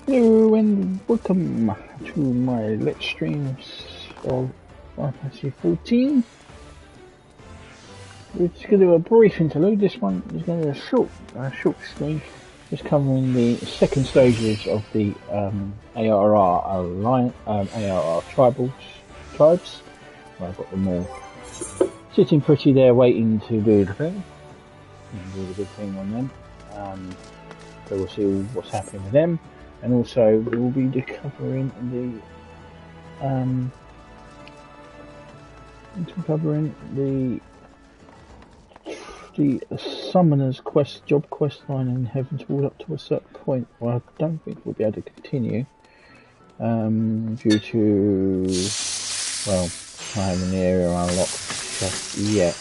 Hello and welcome to my Let's Streams of Final Fantasy 14. We're just going to do a brief interlude. This one is going to be a short stream, just covering the second stages of the ARR alliance, ARR tribes. Well, I've got them all sitting pretty there, waiting to do the thing. Do the good thing on them. So we'll see what's happening with them. And also we'll be covering the summoner's job quest line in Heaven's Ward up to a certain point. Well, I don't think we'll be able to continue due to not having the area unlocked just yet.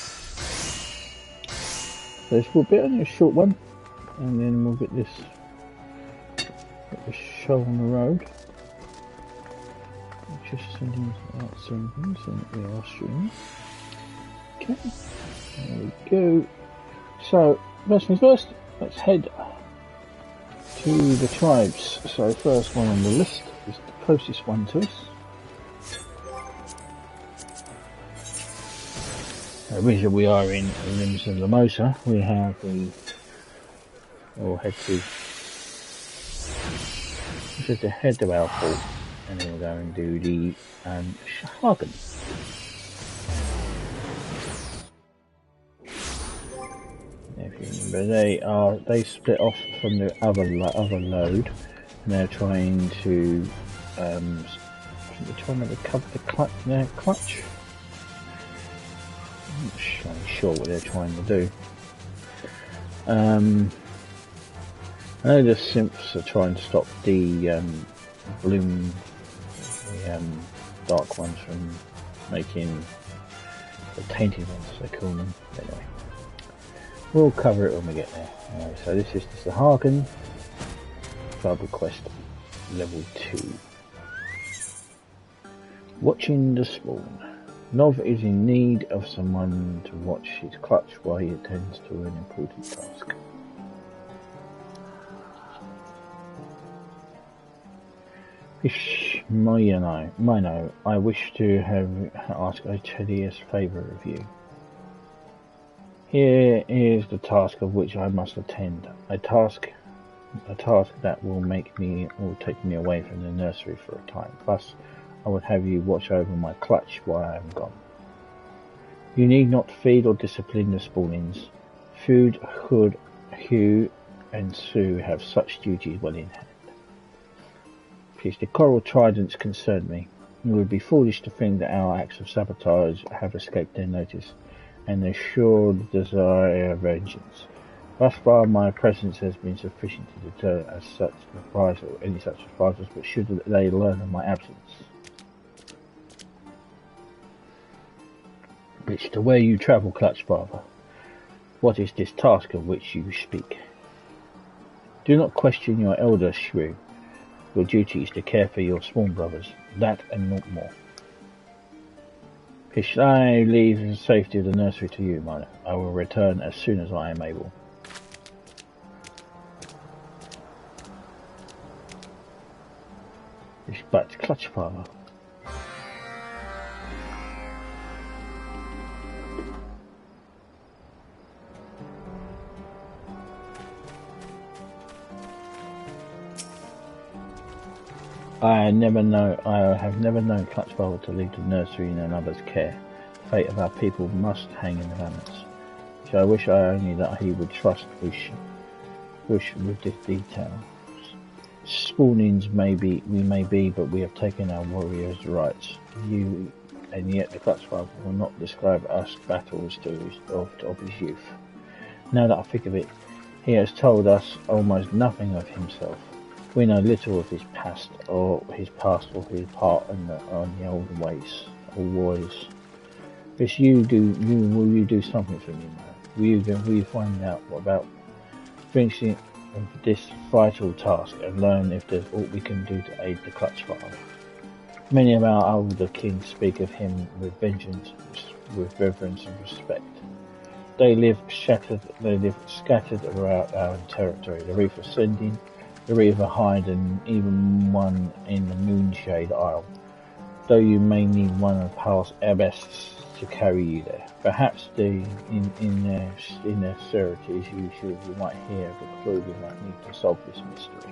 So this will be only a short one, and then we'll get the show on the road. Just sending out some things and we are streaming. Okay, there we go. So, first things first, let's head to the tribes. So, first one on the list is the closest one to us. Originally, we are in Limbs of Lamosa. We have we'll head to. This is the head of our port, and then we'll go and do the Shahagan. If you remember, they split off from the other load, and they're trying to recover the clutch. I'm not really sure what they're trying to do. I know the Simps are trying to stop the dark ones from making the tainted ones, they call them. Anyway, we'll cover it when we get there. Anyway, so this is the Sahagin Tribal Quest Level 2. Watching the spawn. Nov is in need of someone to watch his clutch while he attends to an important task. Mino, I wish to ask a tedious favour of you. Here is the task of which I must attend. A task that will take me away from the nursery for a time. Plus, I would have you watch over my clutch while I am gone. You need not feed or discipline the spawnings. Food, Hood, Hugh, and Sue have such duties well in hand. The coral tridents concern me. It would be foolish to think that our acts of sabotage have escaped their notice, and their sure desire vengeance. Thus far, my presence has been sufficient to deter any such reprisals, but should they learn of my absence, which to where you travel, Clutch Father, what is this task of which you speak? Do not question your elder, Shrew. Your duty is to care for your sworn brothers, that and not more. I leave the safety of the nursery to you, Mino. I will return as soon as I am able. But Clutch Father. I have never known Clutch Father to leave the nursery in another's care. The fate of our people must hang in the balance. So I wish only that he would trust Wish with this detail. Spawnings we may be, but we have taken our warriors' rights. And yet the Clutch Father will not describe us battles of his youth. Now that I think of it, he has told us almost nothing of himself. We know little of his past or his part on the old ways or wars. Will you do something for me, man? Will you find out about finishing this vital task and learn if there's aught we can do to aid the Clutch Father? Many of our older kings speak of him with with reverence and respect. They live scattered throughout our territory. The Reef Ascending The Reaver hide and even one in the Moonshade Isle, though you may need one of past abests to carry you there. Perhaps in their sureties you might hear of a clue we might need to solve this mystery.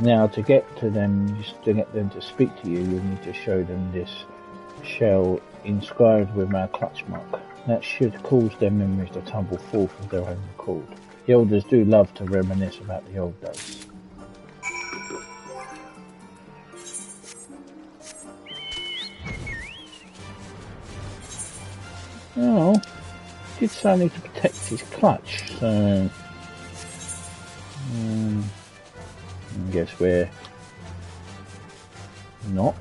Now to get them to speak to you, you'll need to show them this shell inscribed with our clutch mark. That should cause their memories to tumble forth of their own accord. The elders do love to reminisce about the old days. Oh, he did say I need to protect his clutch, so I guess we're not.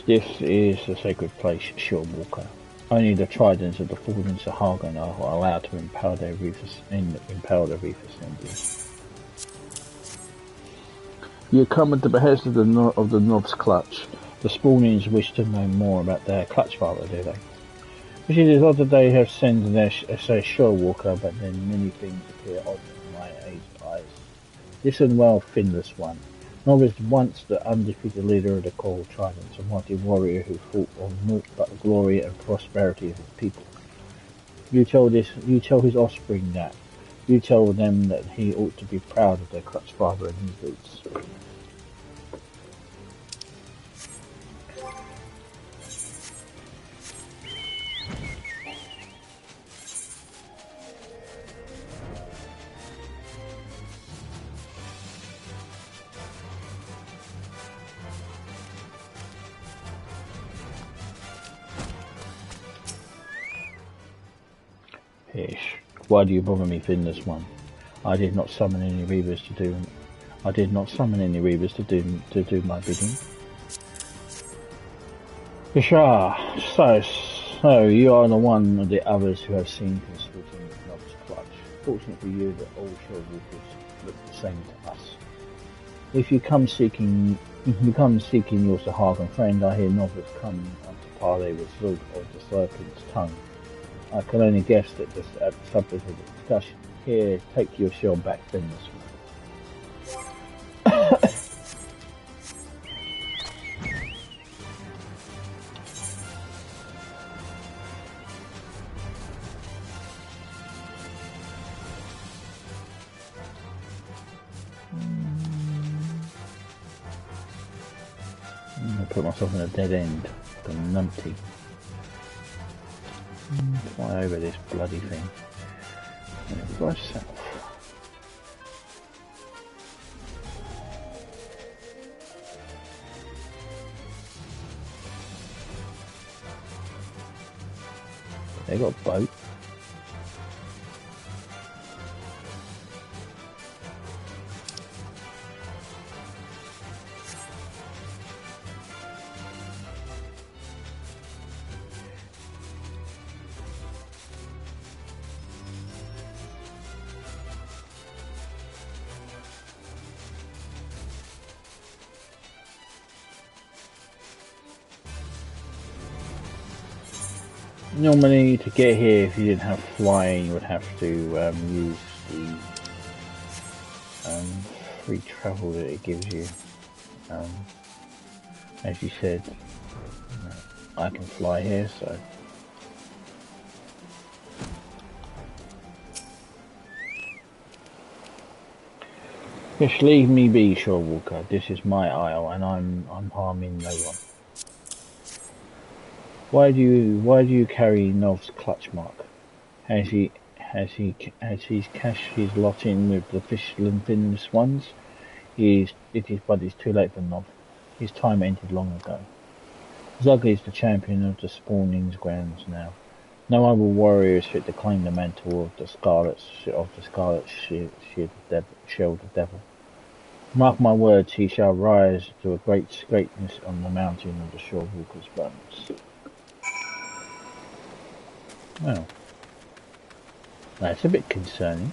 This is the sacred place, Shorewalker. Only the tridents of the fallen Sahagin are allowed to impel the reef assembly. You come at the behest of the Nov's clutch. The Spawnings wish to know more about their clutch father, do they? Which it is odd that they have sent their Shorewalker, but then many things appear odd in my eyes. Listen well, finless one. Nov is once the undefeated leader of the Coral Tridents, a mighty warrior who fought on naught but the glory and prosperity of his people. You tell his offspring that. You tell them that he ought to be proud of their clutch father and his boots. Ish. Why do you bother me, finless one? I did not summon any reavers to do my bidding. Pshaw, so you are the one of the others who have seen his foot in Nov's clutch. Fortunate for you that all Shorewalkers look the same to us. If you come seeking your Sahagin friend, I hear Nov has come to parley with Zug of the Serpent's Tongue. I can only guess that at the subject of the discussion. Here, take your shell back, then this I'm going to put myself in a dead end. The numpty. Fly over this bloody thing. And go south. They got a boat. Normally, to get here, if you didn't have flying, you would have to use the free travel that it gives you. As you said, I can fly here, so. Just leave me be, Shorewalker. This is my isle, and I'm harming no one. Why do you carry Nov's clutch mark? Has he cashed his lot in with the finless ones? It is too late for Nov. His time ended long ago. Zug is the champion of the Spawning's grounds now. No other warrior is fit to claim the mantle of the Scarlet Shield of Devil. Mark my words, he shall rise to a greatness on the mountain of the Shorewalker's bones. Well, that's a bit concerning.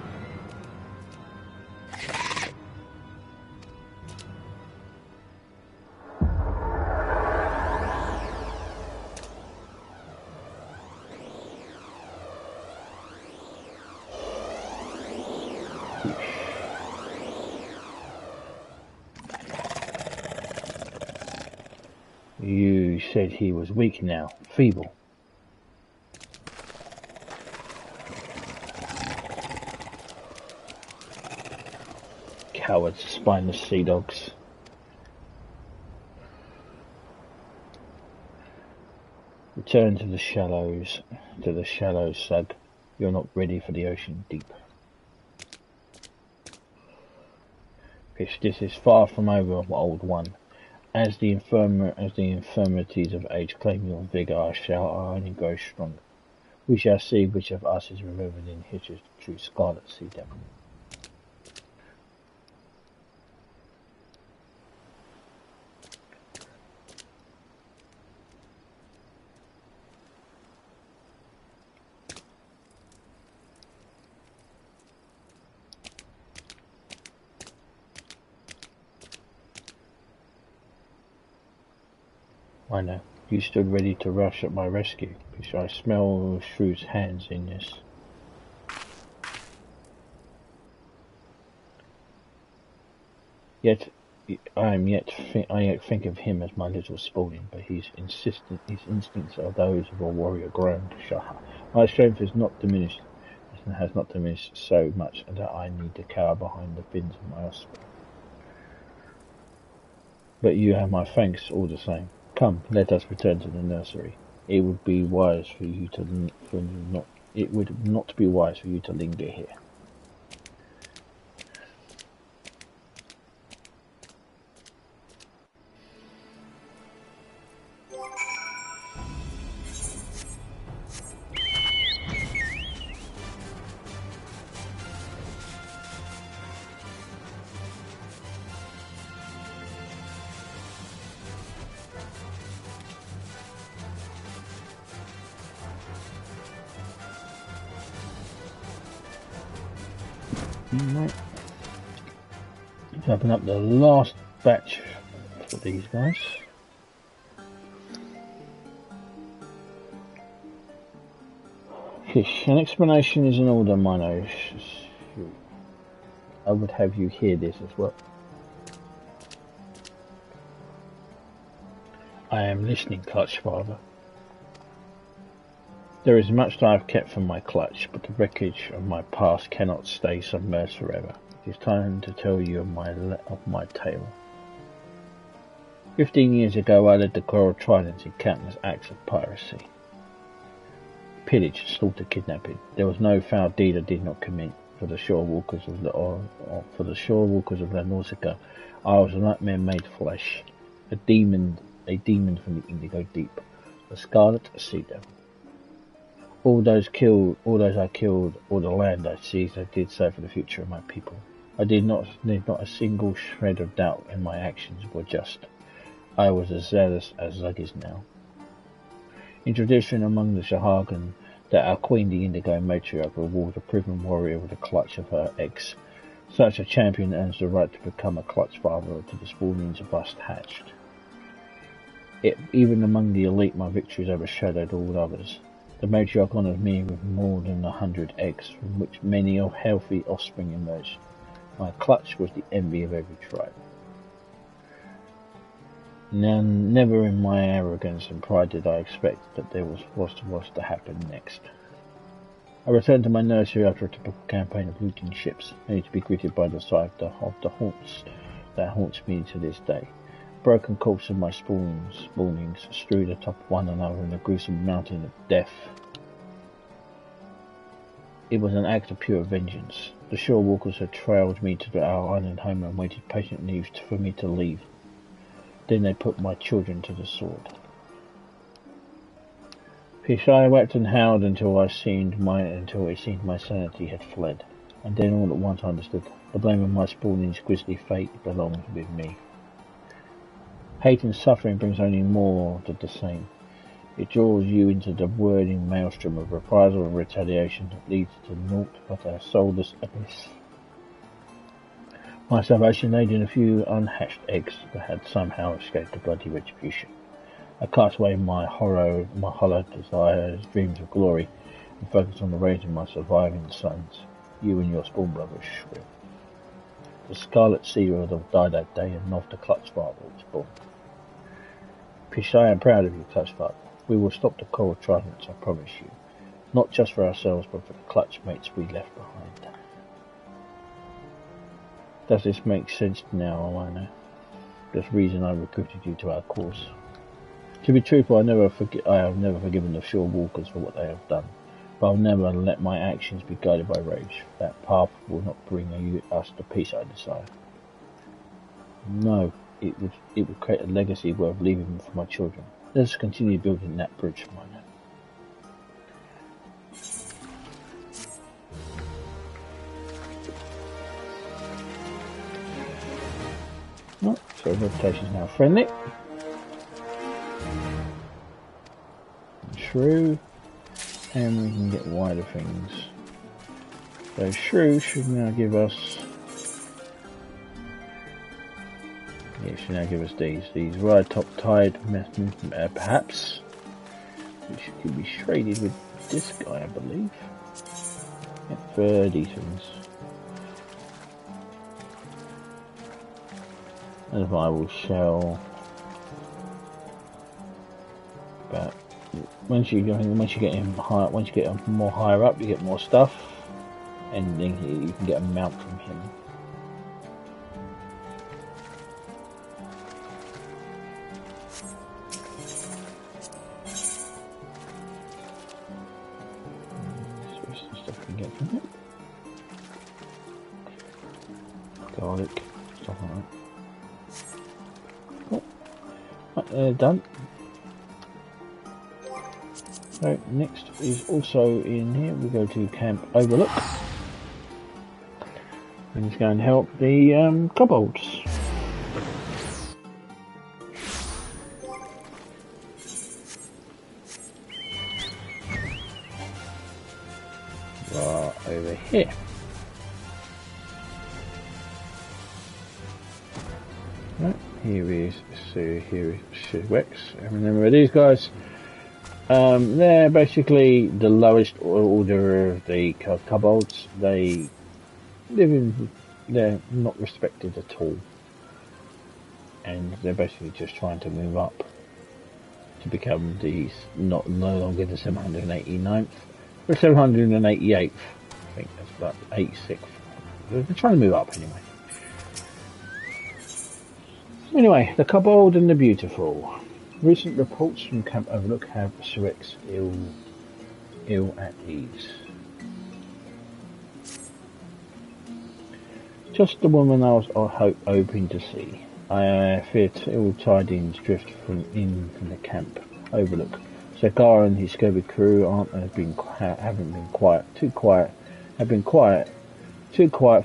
You said he was weak now, feeble. Cowards, spineless sea dogs. Return to the shallows, Sug. You're not ready for the ocean deep. Fish, this is far from over, old one. As the infirmities of age claim your vigour, I shall only grow stronger. We shall see which of us is remembered in history's true scarlet sea devil. I know. You stood ready to rush at my rescue, because I smell Shrew's hands in this. Yet, I yet think of him as my little Spaulding, but his instincts are those of a warrior grown to Shah. My strength is not diminished, and has not diminished so much that I need to cower behind the fins of my offspring. But you have my thanks all the same. Come, let us return to the nursery. It would not be wise for you to linger here. Right. Let's open up the last batch for these guys. Fish, an explanation is in order, Mino. I would have you hear this as well. I am listening, Clutch Father. There is much that I have kept from my clutch, but the wreckage of my past cannot stay submerged forever. It is time to tell you of my tale. 15 years ago, I led the Coral Tridents in countless acts of piracy. Pillage, slaughter, kidnapping. There was no foul deed I did not commit. For the shore walkers of La Nausicaa, I was a nightmare made flesh, a demon from the indigo deep, the scarlet sea devil. All those I killed, all the land I seized, I did so for the future of my people. I did not a single shred of doubt in my actions were just. I was as zealous as Zug is now. In tradition among the Shahagan, that our queen, the Indigo Matriarch, rewards a proven warrior with the clutch of her eggs. Such a champion earns the right to become a clutch father to the spawnings of us hatched. Even among the elite, my victories overshadowed all others. The matriarch honours me with more than 100 eggs, from which many of healthy offspring emerged. My clutch was the envy of every tribe. Never in my arrogance and pride did I expect that there was to happen next. I returned to my nursery after a typical campaign of looting ships, only to be greeted by the sight of the haunts that haunts me to this day. Broken corpses of my spawnings strewed atop one another in a gruesome mountain of death. It was an act of pure vengeance. The shore walkers had trailed me to our island home and waited patiently for me to leave. Then they put my children to the sword. Fish, I wept and howled until it seemed my sanity had fled, and then all at once I understood. The blame of my spawning's grisly fate belongs with me. Hate and suffering brings only more of the same. It draws you into the whirling maelstrom of reprisal and retaliation that leads to naught but a soulless abyss. My salvation lay in a few unhatched eggs that had somehow escaped the bloody retribution. I cast away my hollow desires, dreams of glory, and focused on the raising my surviving sons, you and your spawn brothers, Shrill. The scarlet sea died that day, and off the clutch father was born. Pish, I am proud of you, Clutchbutt. We will stop the coral tridents, I promise you. Not just for ourselves, but for the clutch mates we left behind. Does this make sense now, Alana? There's reason I recruited you to our cause. To be truthful, I have never forgiven the shore walkers for what they have done. But I'll never let my actions be guided by rage. That path will not bring us the peace I desire. No, it would create a legacy worth leaving for my children. Let us continue building that bridge, Miner. Oh, so reputation is now friendly. Shrew, and we can get wider things. So Shrew should now give us. Yeah, should now give us these ride top tide perhaps, which could be traded with this guy, I believe. Yeah, for these things. And Survival shell. But once you get him higher, once you get him more higher up, you get more stuff, and then you can get a mount from him. Garlic, stuff like that. Cool. Right, done. So next is also in here. We go to Camp Overlook, and let's go and help the kobolds. Right over here. Right, here is Wex. And remember these guys, they're basically the lowest order of the kobolds. They're not respected at all, and they're basically just trying to move up to become these no longer the 789th, or 788th. I think that's about 86th. They're trying to move up anyway. Anyway, the Kobold and the Beautiful. Recent reports from Camp Overlook have Surex ill at ease. Just the woman I was hoping to see. I fear ill tidings drift from the Camp Overlook. Zakar and his scurvy crew have been quiet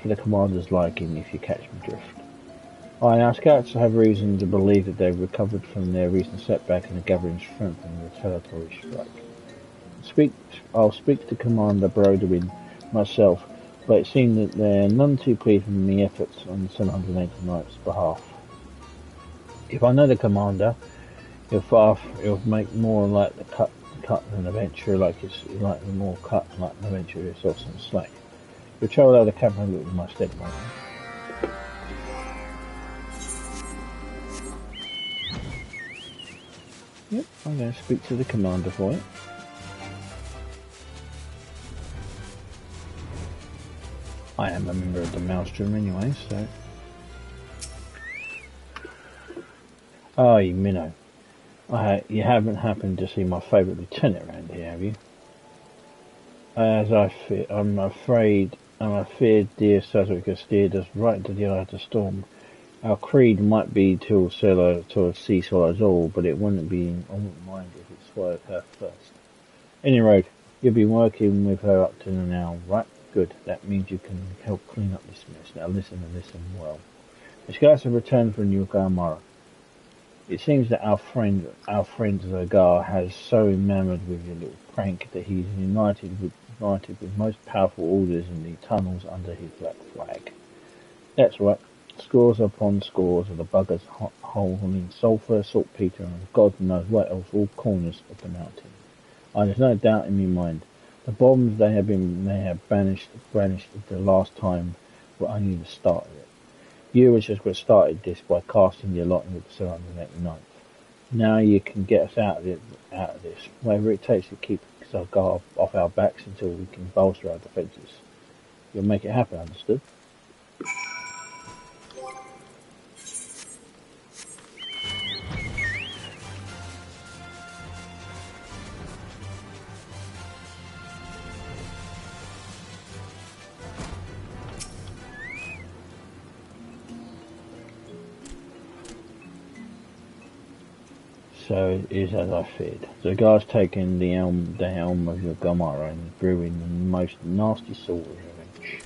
for the commander's liking, if you catch my drift. Our scouts have reason to believe that they've recovered from their recent setback and are gathering strength in the retaliatory strike. I'll speak to Commander Brodwin myself, but it seems that they're none too pleased with the efforts on the 789th's behalf. If I know the commander, he'll make more like the cut than adventure, like the more cut like an adventure yourself and slack. You'll travel out of the camp with my stead, man. Yep, I'm going to speak to the commander for it. I am a member of the Maelstrom anyway, so... Oh, you minnow. You haven't happened to see my favourite lieutenant around here, have you? As I'm afraid dear Sazwick steered us right into the eye of the storm. Our creed might be till sea swallows all, but I wouldn't mind if it swallowed her first. Any road, you've been working with her up to now, right? Good. That means you can help clean up this mess. Now listen well. The scouts have returned from New Garmara. It seems that our friend Zagar has so enamored with your little prank that he's united with most powerful orders in the tunnels under his black flag. That's right. Scores upon scores of the buggers holding sulphur, saltpeter, and God knows what else, all corners of the mountain. There's no doubt in my mind. The bombs they have banished the last time were only the start of it. You has just got started this by casting your lot with the 789th. Now you can get us out of this, whatever it takes to keep our guard off our backs until we can bolster our defences. You'll make it happen, understood? So it is as I feared. The guy's taken the helm of your Gomara and brewing the most nasty sort of revenge.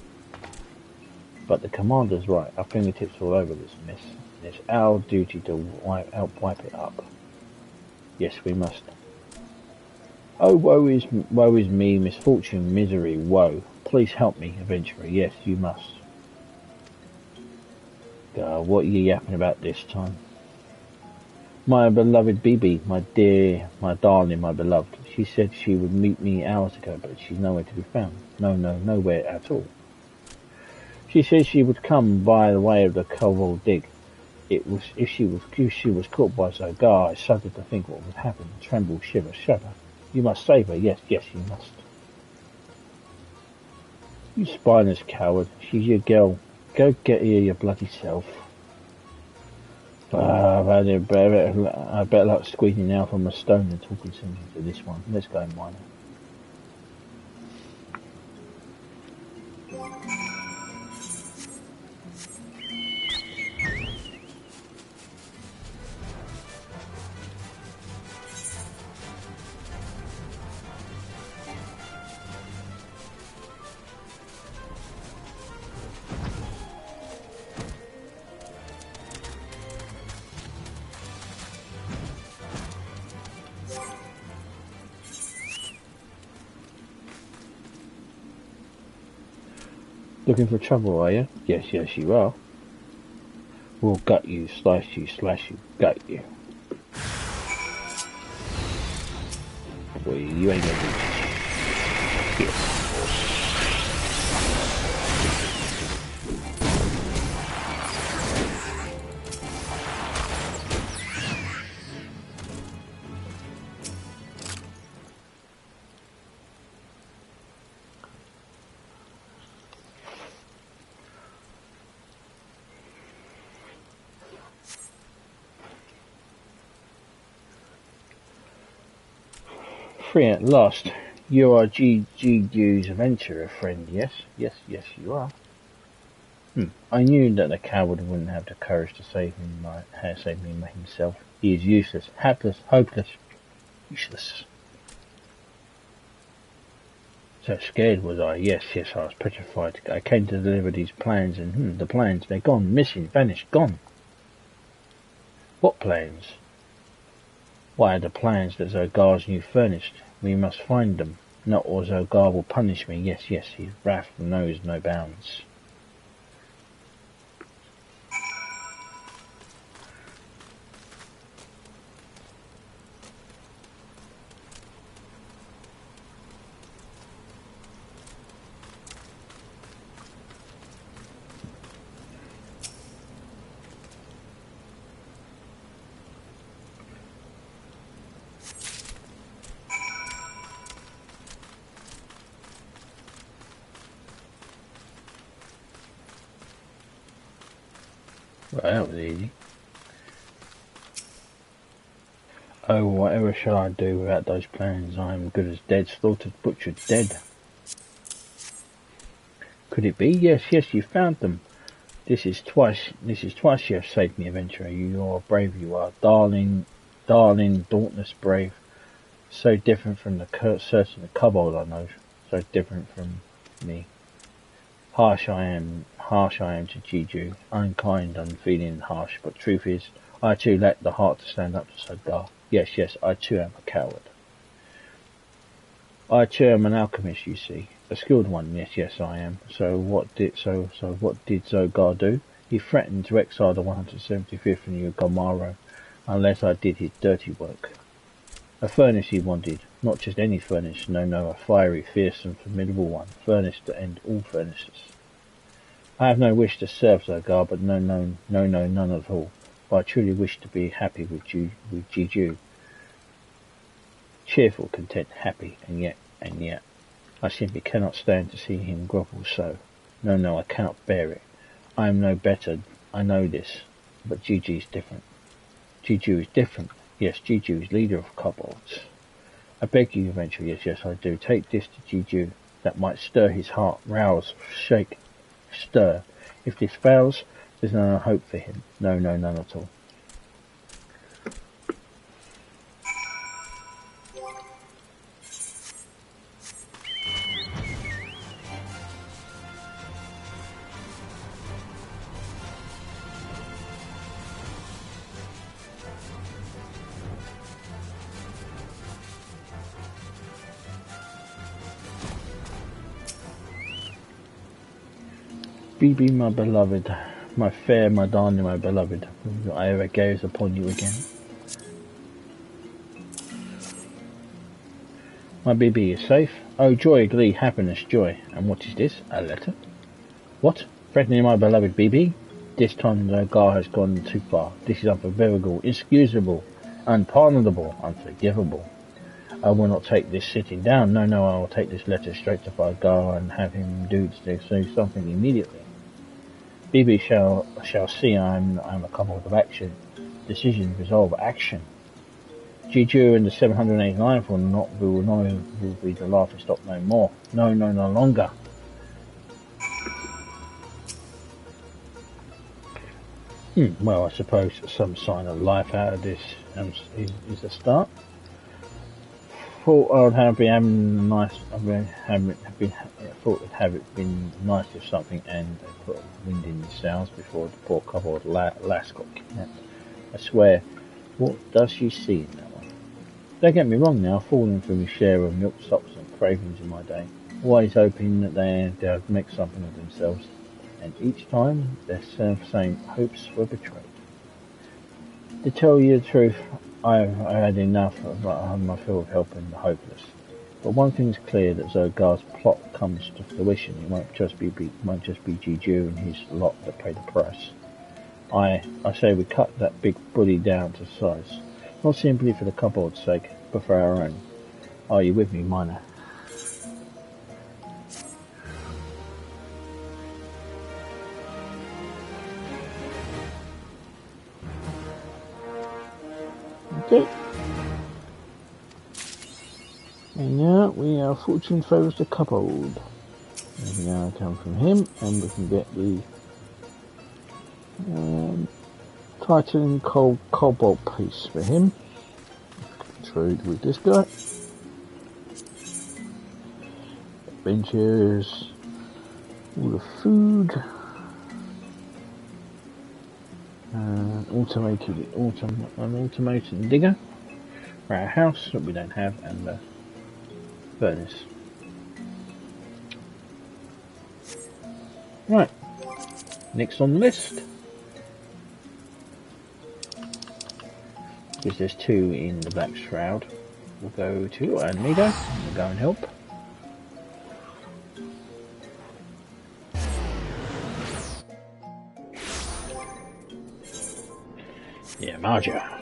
But the commander's right. Our fingertips all over this mess. It's our duty to wipe it up. Yes, we must. Oh, woe is me, misfortune, misery, woe. Please help me, adventurer. Yes, you must. What are you yapping about this time? My beloved Bibi, my dear, my darling, my beloved. She said she would meet me hours ago, but she's nowhere to be found. No, nowhere at all. She said she would come by the way of the Koval dig. If she was caught by Zogar, I shuddered to think what would happen. Tremble, shiver, shudder. You must save her. Yes, you must. You spineless coward. She's your girl. Go get her your bloody self. I better like squeezing out from a stone and talking sense to this one. Let's go, miner. Looking for trouble, are you? Yes, you are. We'll gut you, slice you, slash you, gut you. Boy, you ain't gonna do shit. Free at last. You are G.G.U's adventurer friend, yes? Yes, you are. I knew that the coward wouldn't have the courage to save me himself. He is useless, hapless, hopeless, useless. So scared was I. Yes, I was petrified. I came to deliver these plans and the plans, they're gone, missing, vanished, gone. What plans? Why, the plans that Zogar's new furnished. We must find them, not or Zogar will punish me. Yes, his wrath knows no bounds. Well, that was easy. Oh, whatever shall I do without those plans? I am good as dead, slaughtered, butchered, dead. Could it be? Yes, you found them. This is twice you have saved me, adventurer. You are brave, you are. Darling, dauntless brave. So different from the certain kobold I know. So different from me. Harsh I am to Jiju. Unkind, unfeeling, harsh. But truth is, I too lack the heart to stand up to Zogar. Yes, I too am a coward. I too am an alchemist, you see. A skilled one, yes I am. So what did Zogar do? He threatened to exile the 175th from New Gomaro unless I did his dirty work. A furnace he wanted, not just any furnace, no, a fiery, fierce and formidable one, furnace to end all furnaces. I have no wish to serve Zogar, but no, none at all. but I truly wish to be happy with Jiju. Cheerful, content, happy, and yet, I simply cannot stand to see him grovel so. No, I cannot bear it. I am no better, I know this, but Jiju is different. Jiju is different. Yes, Jiju is leader of kobolds. I beg you, eventually, yes, I do. Take this to Jiju. That might stir his heart, rouse, shake, stir. If this fails, there's no hope for him. No, none at all. Bibi, my beloved, my fair, my darling, my beloved, will I ever gaze upon you again? My Bibi is safe. Oh, joy, glee, happiness, joy. And what is this? A letter? What? Threatening my beloved Bibi? This time the Gar has gone too far. This is unforgivable, inexcusable, unpardonable, unforgivable. I will not take this sitting down. No, I will take this letter straight to Father Gar and have him do something immediately. Bibi shall see I am a kobold of action. Decision, resolve, action. Jiju and the 789th will be the laughing stock no more. No longer. Well, I suppose some sign of life out of this is a start. Thought I'd have been having nice. Thought it'd have it been nice if something and they put wind in the sails before the poor kobold lass got kidnapped. I swear, what does she see in that one? Don't get me wrong now. I've fallen through my share of milksops and cravings in my day, always hoping that they'll make something of themselves, and each time their same hopes were betrayed. To tell you the truth, I've had enough of my fill of helping the hopeless. But one thing is clear, that Zogar's plot comes to fruition. It won't just be Jiju and his lot that pay the price. I say we cut that big bully down to size, not simply for the kobold's sake, but for our own. Are you with me, miner? Okay. And now we are fortune favours the kobold. And we now come from him, and we can get the Titan Cobalt piece for him. Trade with this guy. Adventures. All the food. An automated digger for our house that we don't have, and the furnace. Right, next on the list, because there's two in the Black Shroud, we'll go to Amigo and we'll go and help. Yeah, Marja.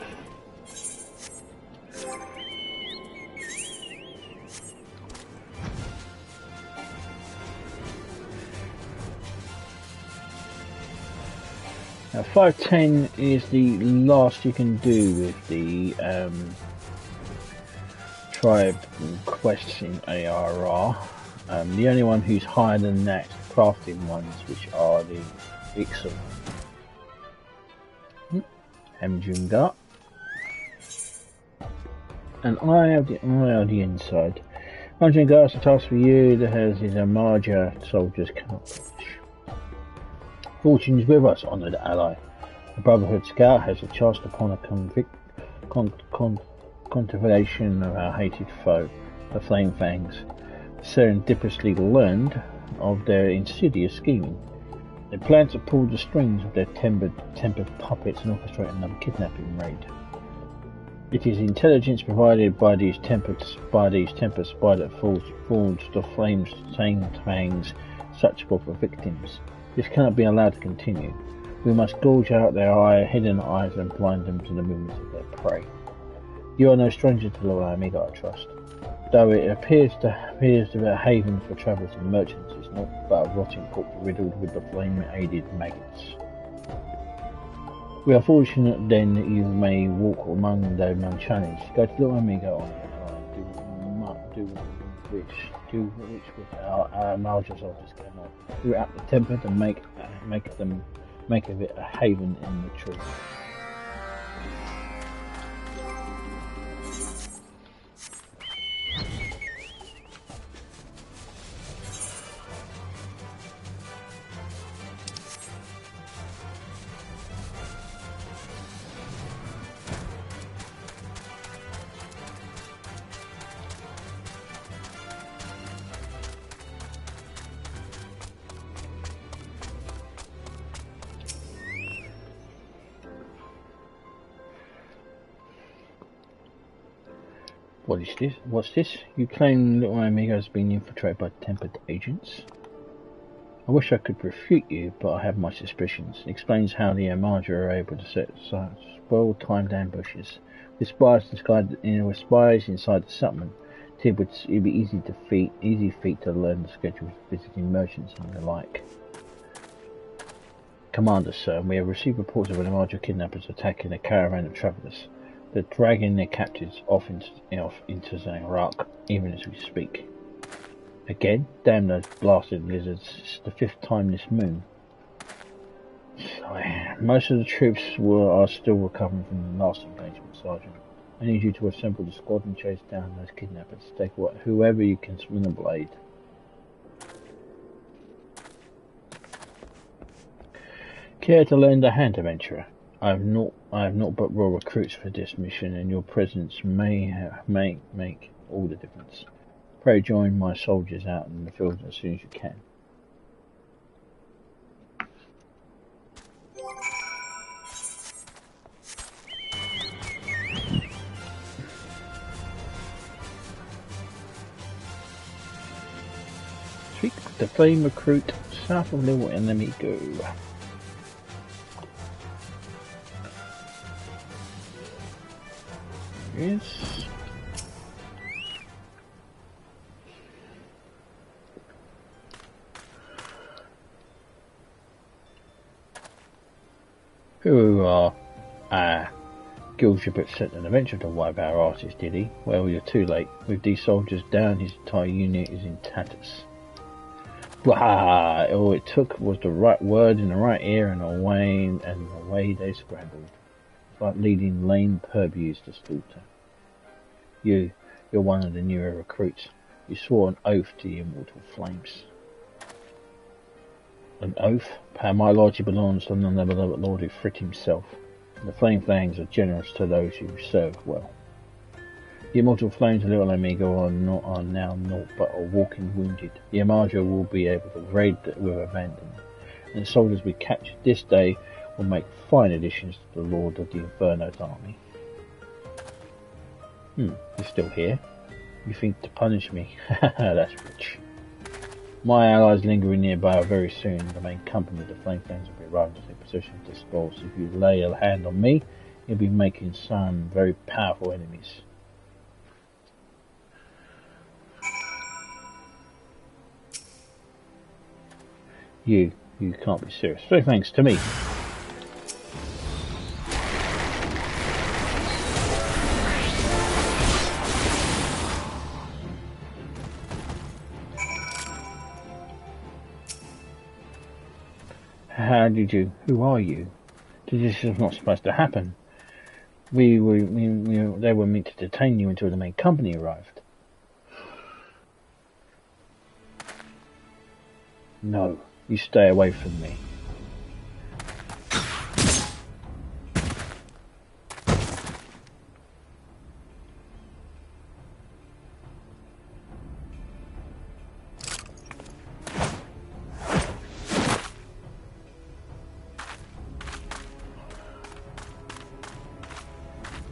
Now 510 is the last you can do with the tribe quests in ARR. The only one who's higher than that, crafting ones, which are the XIV. Hamjunga. And I have the eye on the inside. Hamjunga is a task for you that has his Marja soldiers cannot reach. Fortune is with us, honoured ally. The Brotherhood Scout has chanced upon a contemplation of our hated foe, the Flame Fangs. Serendipitously learned of their insidious scheming. They plan to pull the strings of their tempered puppets and orchestrate another kidnapping raid. It is intelligence provided by these tempered spiders that forged the Flame Fangs such for victims. This cannot be allowed to continue. We must gouge out their hidden eyes and blind them to the movements of their prey. You are no stranger to Lord Amigo, I trust. Though it appears to be a haven for travellers and merchants, it's not but a rotting corpse riddled with the flame-aided maggots. We are fortunate then that you may walk among them unchallenged. Go to Lord Amigo on your do which with our larger soldiers cannot. Root out the temper and make of it a haven in the truth. What is this? What's this? You claim Little Amigo has been infiltrated by tempered agents? I wish I could refute you, but I have my suspicions. It explains how the Armada are able to set such well-timed ambushes. With spies inside the settlement, it would be easy feat to learn the schedules of visiting merchants and the like. Commander, sir, we have received reports of an Armada kidnappers attacking a caravan of travellers. They're dragging their captives off into Iraq, even as we speak. Again? Damn those blasted lizards. It's the 5th time this moon. Most of the troops are still recovering from the last engagement, Sergeant. I need you to assemble the squad and chase down those kidnappers. Take whoever you can swing a blade. Care to lend a hand, adventurer? I have not but raw recruits for this mission, and your presence may make all the difference. Pray join my soldiers out in the field as soon as you can. Speak the flame recruit south of Little Amigo. Yes. Who are Gilship sent an adventure to wipe our artist, did he? Well, you're too late. With these soldiers down, his entire unit is in tatters. Blah! All it took was the right word in the right ear, and away they scrambled. It's like leading lame purviews to slaughter. You're one of the newer recruits. You swore an oath to the immortal flames. An oath? My loyalty belongs to none other but Lord Ifrit himself. The flame fangs are generous to those who serve well. The immortal flames of Little Amigo are now naught but a walking wounded. The Armada will be able to raid with abandon, and the soldiers we captured this day will make fine additions to the Lord of the Inferno's army. You're still here? You think to punish me? That's rich. My allies lingering nearby are very soon. The main company of the Flame Fangs will be arriving to take possession of the spoils. If you lay a hand on me, you'll be making some very powerful enemies. You can't be serious. Flame Fangs to me. Who are you? This is not supposed to happen. They were meant to detain you until the main company arrived. No, you stay away from me.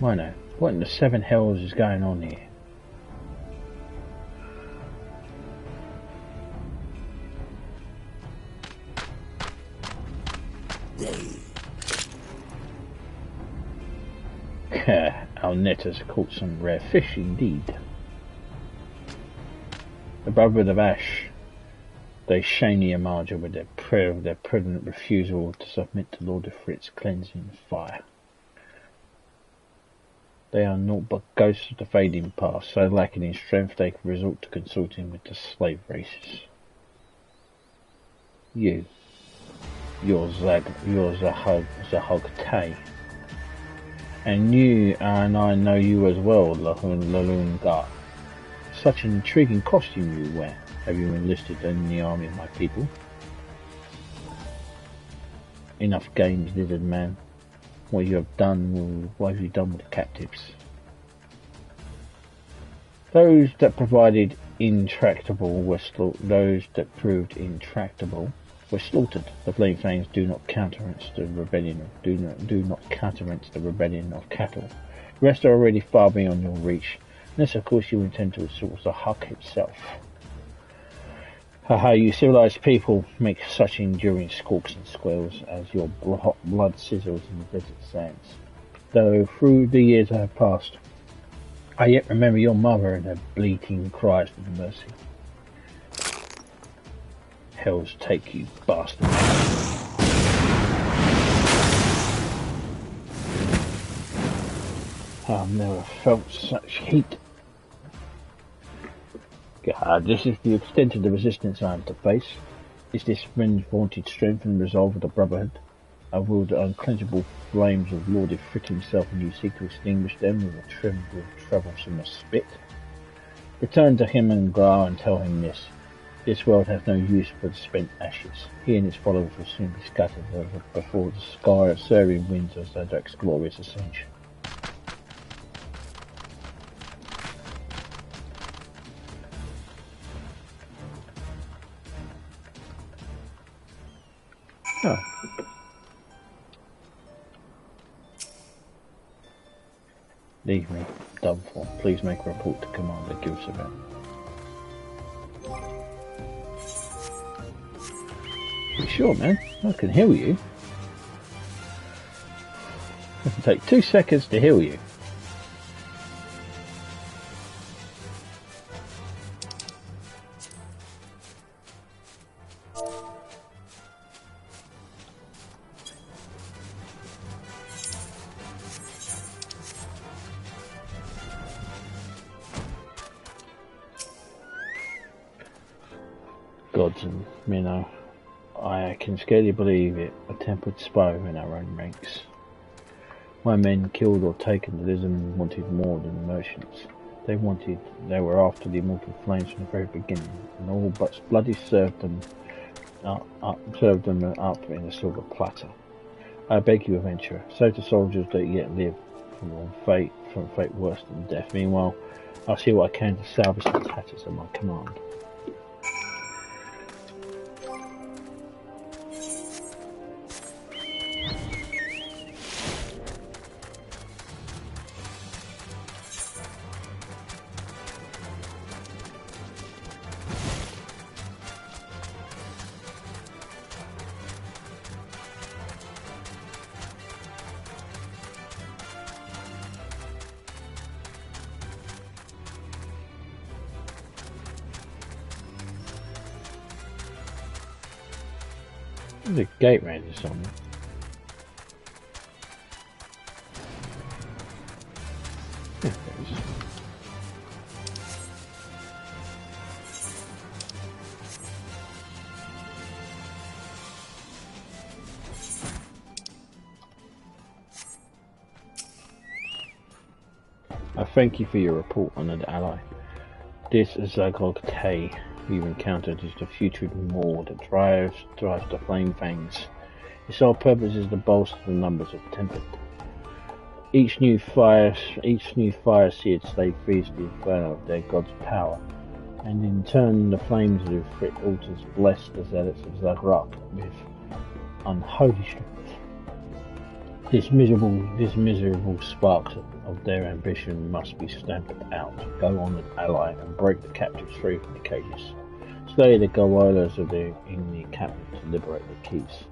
Rhino, what in the 7 hells is going on here? Our net has caught some rare fish indeed. The Brotherhood of Ash, they shame the Amarja with their pregnant refusal to submit to Lord Ifrit's cleansing fire. They are naught but ghosts of the fading past, so lacking in strength they can resort to consorting with the slave races. You're Zahog-Tay. And you and I know you as well, Laloon Gar. Such an intriguing costume you wear. Have you enlisted in the army of my people? Enough games, lizard man. What you have done with the captives? Those that proved intractable were slaughtered. The Flame Fangs do not countenance the rebellion of cattle. The rest are already far beyond your reach, unless of course you intend to assault the Huck himself. Haha, you civilized people make such enduring squawks and squeals as your blood sizzles in the desert sands. Though through the years that have passed, I yet remember your mother and her bleating cries for mercy. Hells take you, bastard. I've never felt such heat. God, this is the extent of the resistance I am to face. Is this men's vaunted strength and resolve of the Brotherhood? I wield the unquenchable flames of Lord Ifrit himself, and you seek to extinguish them with a troublesome spit? Return to him and Gar and tell him this. This world has no use for the spent ashes. He and his followers will soon be scattered before the sky of serving winds of Zadok's glorious ascension. Oh. Leave me, done for. Please make a report to Commander Gilsabel. You sure, man? I can heal you. It can take 2 seconds to heal you. Gods and Minnow. I can scarcely believe it, a tempered spy in our own ranks. My men killed or taken the lizard wanted more than merchants. They were after the immortal flames from the very beginning, and all but bloody served them up in a silver platter. I beg you, adventurer, say to soldiers that yet live from fate worse than death. Meanwhile, I'll see what I can to salvage the tatters of my command. The gate range on me. Yeah, there it is. I thank you for your report, honoured ally. This Zahog-Tay you've encountered is the putrid maw that drives the Flame Fangs. Its sole purpose is to bolster the numbers of the Tempest. Each new fire-seared slave feeds the inferno of their god's power, and in turn the flames of Ifrit altars bless the zealots of Zagrak with unholy strength. This miserable sparks of their ambition must be stamped out. Go on, ally, and break the captives free from the cages. Slay the Gawalas in the cabinet to liberate the keys.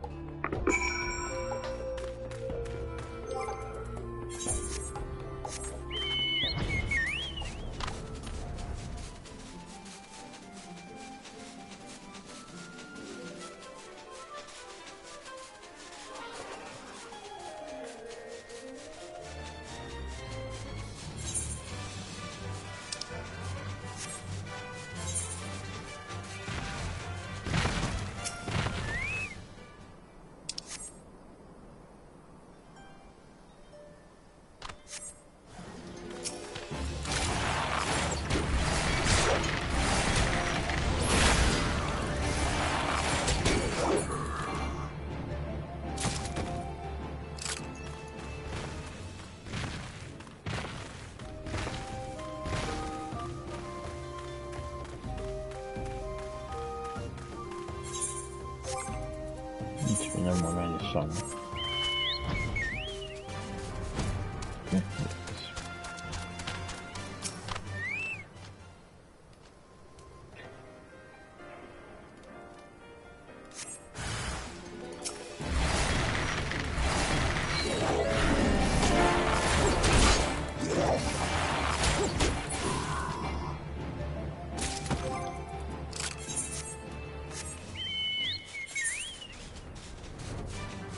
song. Yeah.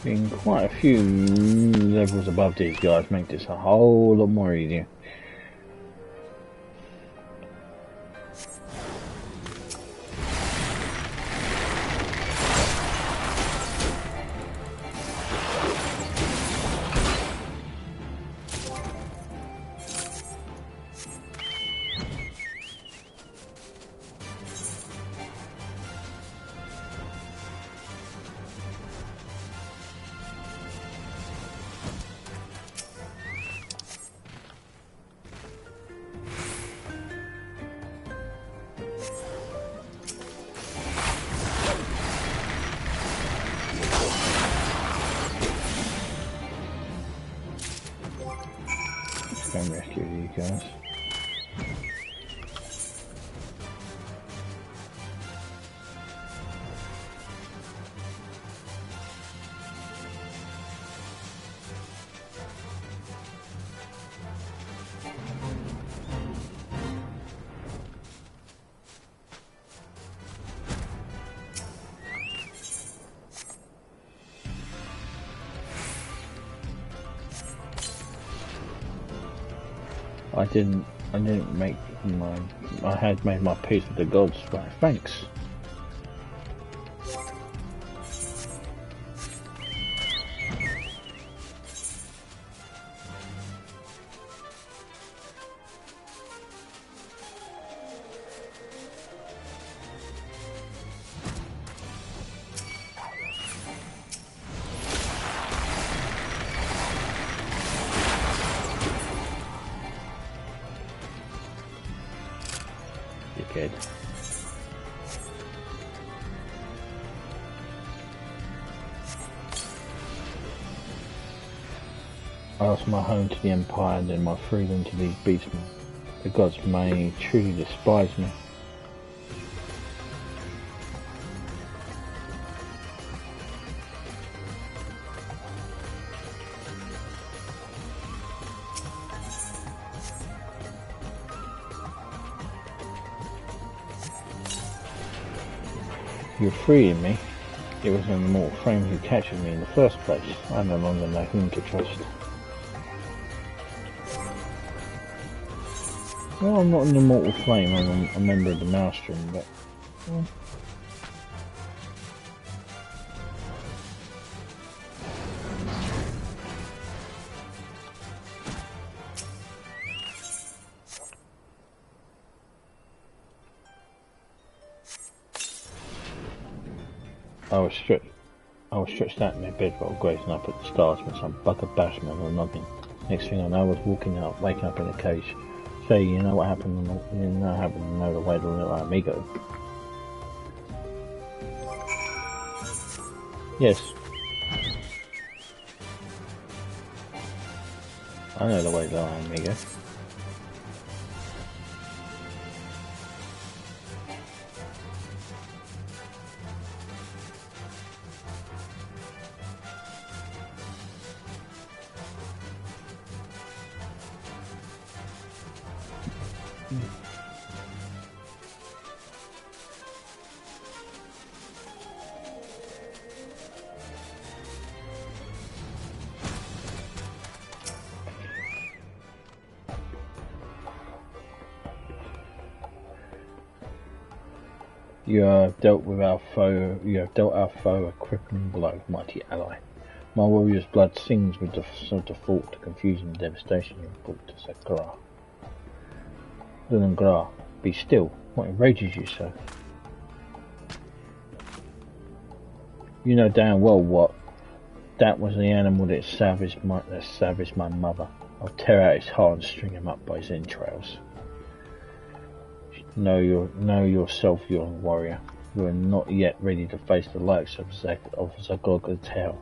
Being quite a few levels above these guys make this a whole lot more easier. Go and rescue you guys. I didn't make I had made my peace with the gods, right? Thanks. Dickhead. I lost my home to the Empire and then my freedom to these beastmen. The gods may truly despise me. You're freeing me. It was an immortal flame who captured me in the first place. I no longer know whom to trust. Well, I'm not an immortal flame, I'm a member of the Maelstrom, but... Well. I was stretched out in my bed while gazing up at the stars when some bugger bashed me or nothing. Next thing I know, I was waking up in a cage. Say, you know what happened? You know what happened to know the way to little amigo. Yes. I know the way to little amigo. You have dealt our foe a crippling blow, mighty ally. My warrior's blood sings with the sort of thought, the confusion and devastation you have brought to Sakura. Lunangra, be still. What enrages you so? You know damn well what. That was the animal that savaged my mother. I'll tear out his heart and string him up by his entrails. Know yourself, you're a warrior. You are not yet ready to face the likes of Zagog the Tail.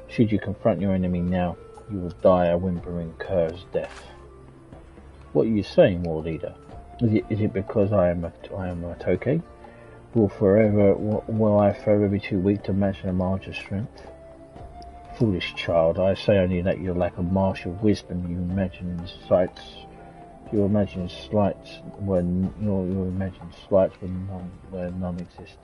Should you confront your enemy now, you will die a whimpering cur's death. What are you saying, war leader? Is it because I am a Tokay? Will I forever be too weak to match an Amarja's strength? Foolish child, I say only that your lack of martial wisdom, you imagine slights when none exist.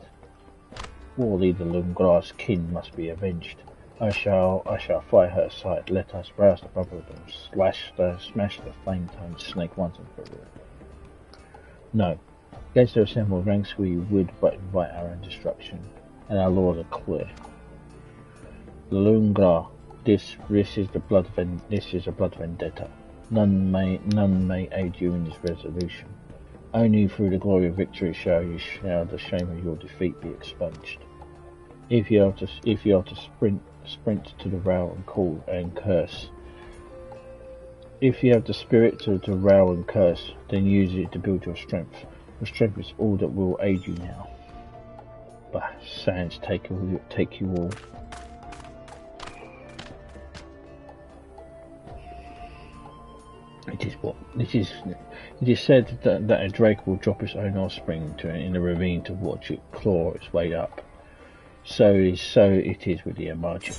War leader Lungra's kin must be avenged. I shall fight her side. Let us rouse the brotherhood and smash the flame-tongued snake once and for all. No. Against their assembled ranks we would but invite our own destruction, and our laws are clear. Lungra, this is a blood vendetta. None may aid you in this resolution. Only through the glory of victory shall the shame of your defeat be expunged. If you are to sprint to the rail and call and curse. If you have the spirit to rail and curse, then use it to build your strength. Your strength is all that will aid you now. Bah, sands take you all. It is said that a drake will drop its own offspring in a ravine to watch it claw its way up. So it is with the Amarja.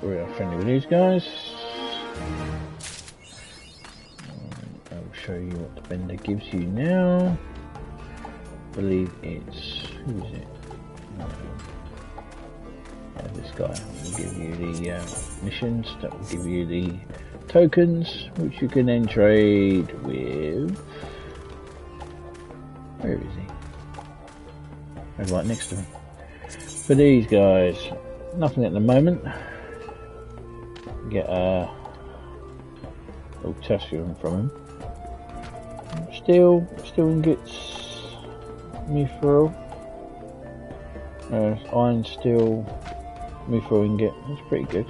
We are friendly with these guys. I'll show you what the vendor gives you now. I believe it's... who is it? This guy will give you the missions, that will give you the tokens, which you can then trade with... where is he? He's right next to me. For these guys, nothing at the moment. Get a little Tessium from him. Steel ingots, mithril, iron, steel, mithril ingot. That's pretty good.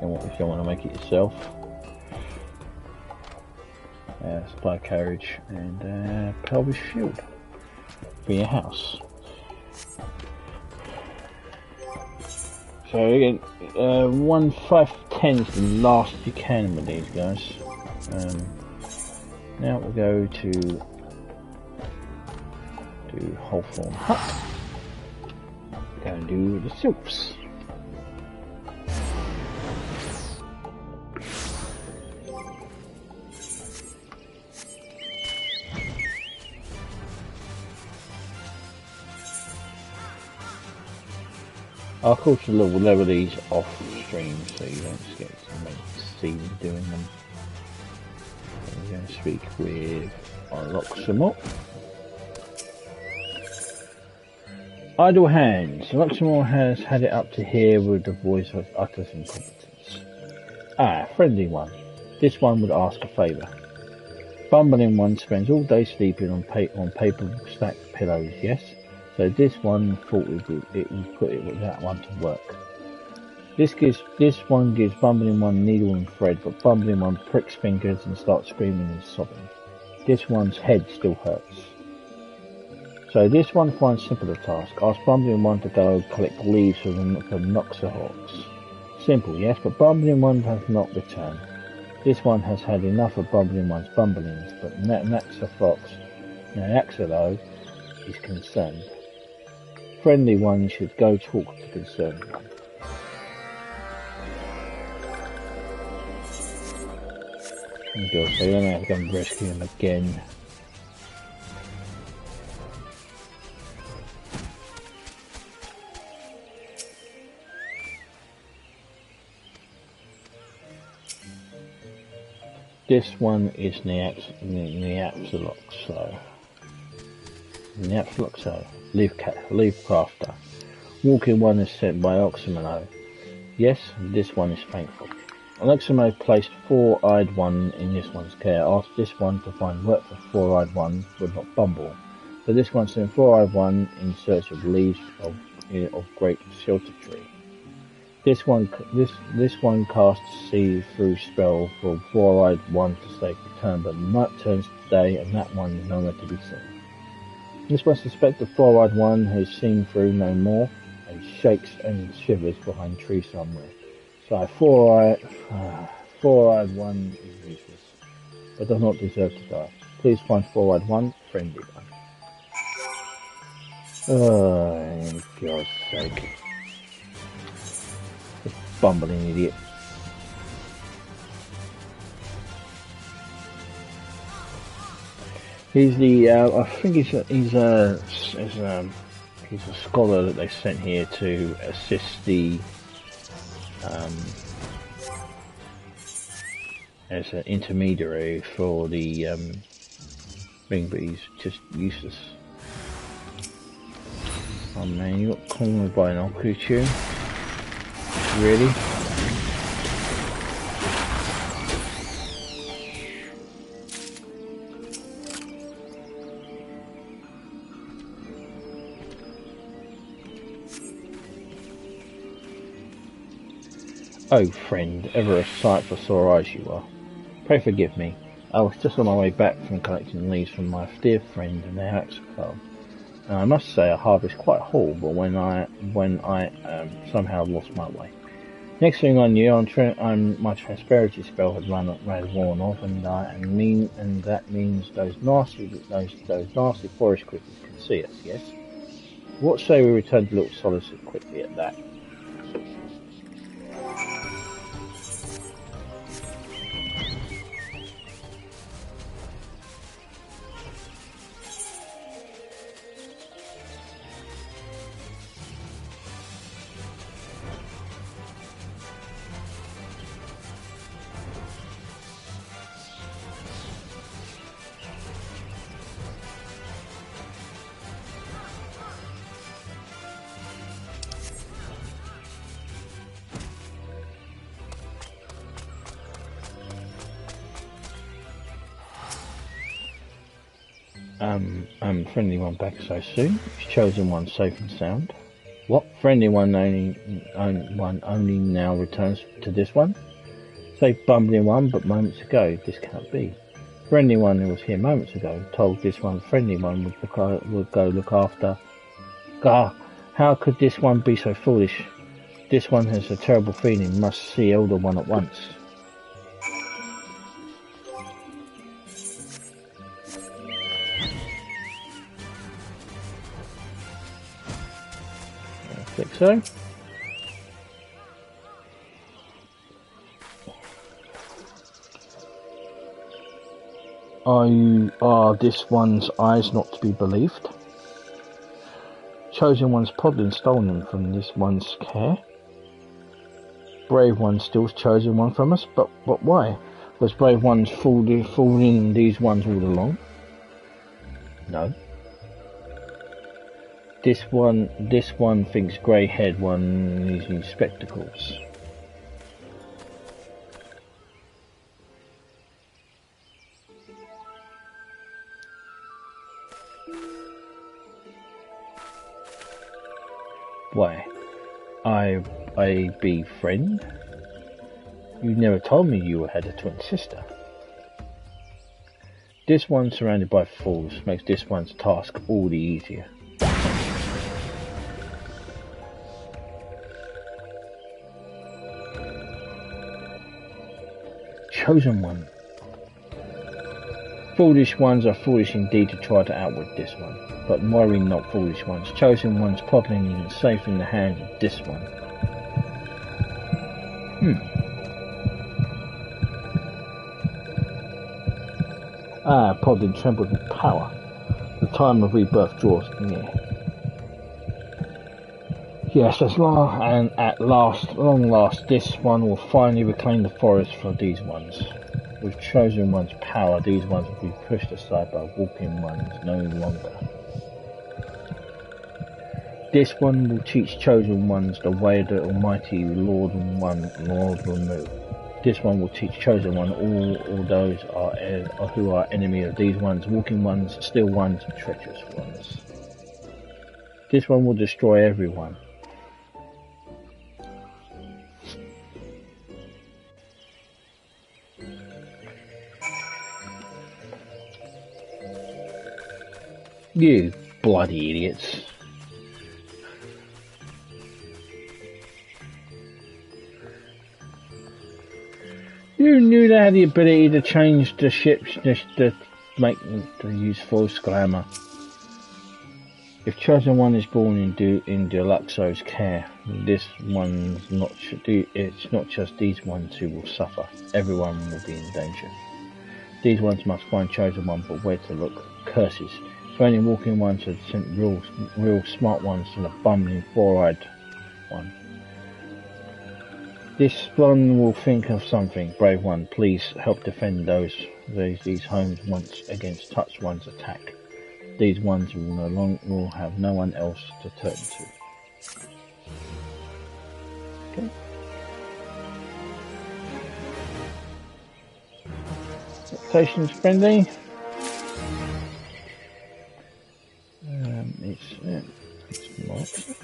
And if you want to make it yourself, supply carriage and pelvis shield for your house. So again, 1 510 is the last you can with these guys. Now we'll go to Hawthorne Hut. Go and do the silks. I'll of course level these off stream so you don't just get to see me doing them. So we're going to speak with Loxamore. Idle hands. Loxamore has had it up to here with the voice of utter incompetence. Ah, friendly one. This one would ask a favour. Bumbling one spends all day sleeping on paper stacked pillows, yes? So this one thought it would put it with that one to work. This one gives Bumbling one needle and thread, but Bumbling one pricks fingers and starts screaming and sobbing. This one's head still hurts. So this one finds simpler task. Ask Bumbling one to go collect leaves from Noxahawks. Simple, yes, but Bumbling one has not returned. This one has had enough of Bumbling one's bumblings, but Naxa though is concerned. Friendly one should go talk to concerned one. And go, so you don't have to go and rescue him again. This one is Neapsaloxo, Leaf Crafter. Walking one is sent by Oxymano. Yes, this one is thankful. Oxymano placed Four-Eyed One in this one's care. Asked this one to find work for Four-Eyed One, would not bumble. So this one sent Four-Eyed One in search of leaves of great shelter tree. This one casts see-through spell for four-eyed one to safe return, but night turns to day, and that one is nowhere to be seen. This one suspects the four-eyed one has seen through no more, and shakes and shivers behind trees somewhere. So four-eyed one is useless, but does not deserve to die. Please find four-eyed one, friendly one. Oh, for God's sake. This bumbling idiot. He's the, I think he's a scholar that they sent here to assist the, as an intermediary for the, thing, but he's just useless. Oh man, you got cornered by an Okuchu? Really? Oh friend, ever a sight for sore eyes you are. Pray forgive me. I was just on my way back from collecting leaves from my dear friend in the XIV. And I must say I harvest quite whole, but when I somehow lost my way. Next thing I knew, my prosperity spell had worn off, and that means those nasty forest creatures can see us. Yes. What say we return to Little Solace quickly at that? Friendly one back so soon. Chosen one safe and sound. What? Friendly one only now returns to this one? Say bumbling one, but moments ago. This can't be. Friendly one who was here moments ago told this one friendly one would go look after. Gah! How could this one be so foolish? This one has a terrible feeling, must see elder one at once. I think so. Are this one's eyes not to be believed? Chosen one's probably stolen them from this one's care. Brave one steals chosen one from us, but why? Was brave ones fooling these ones all along? No. This one thinks grey-haired one using spectacles. Why? I be friend? You never told me you had a twin sister. This one surrounded by fools makes this one's task all the easier. Chosen one. Foolish ones are foolish indeed to try to outwit this one, but worry not foolish ones. Chosen ones probably even safe in the hands of this one. Podlin trembled with power. The time of rebirth draws near. Yes, at long last, this one will finally reclaim the forest for these ones. With chosen one's power, these ones will be pushed aside by walking ones no longer. This one will teach chosen ones the way the almighty Lord will move. This one will teach chosen one all those who are enemy of these ones, walking ones, still ones, and treacherous ones. This one will destroy everyone. You bloody idiots. You knew they had the ability to change the ships just to make them to use false glamour. If Chosen One is born in Deluxo's care, it's not just these ones who will suffer. Everyone will be in danger. These ones must find Chosen One, but where to look? Curses. If only walking ones had sent real smart ones to the bumbling four-eyed one. This one will think of something. Brave one, please help defend these homes once against Touch One's attack. These ones will have no one else to turn to. Okay. Expectations friendly. It's Maroxa.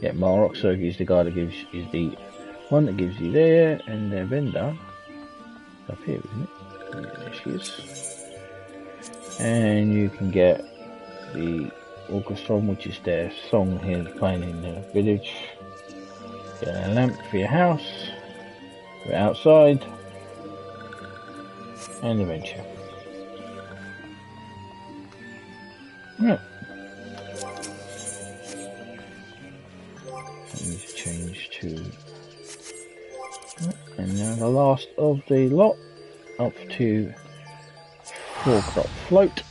Yeah, Maroxa is the guy that gives is the one that gives you there, and their vendor up here, isn't it? Yeah, there she is. And you can get the orchestra, which is their song here playing in the village. Get a lamp for your house, for outside, and adventure. Right. Let me change to. And now the last of the lot, up to 4 o'clock float,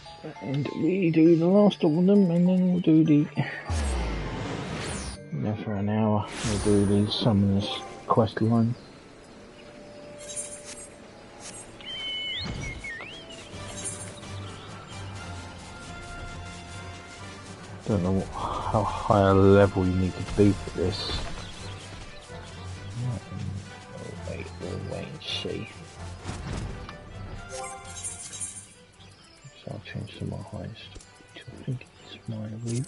and we do the last of them, and then we'll do the. For an hour, we'll do the Summoners quest line. Don't know how high a level you need to be for this. We'll wait and see. So I'll change to my highest, which I think is my weave.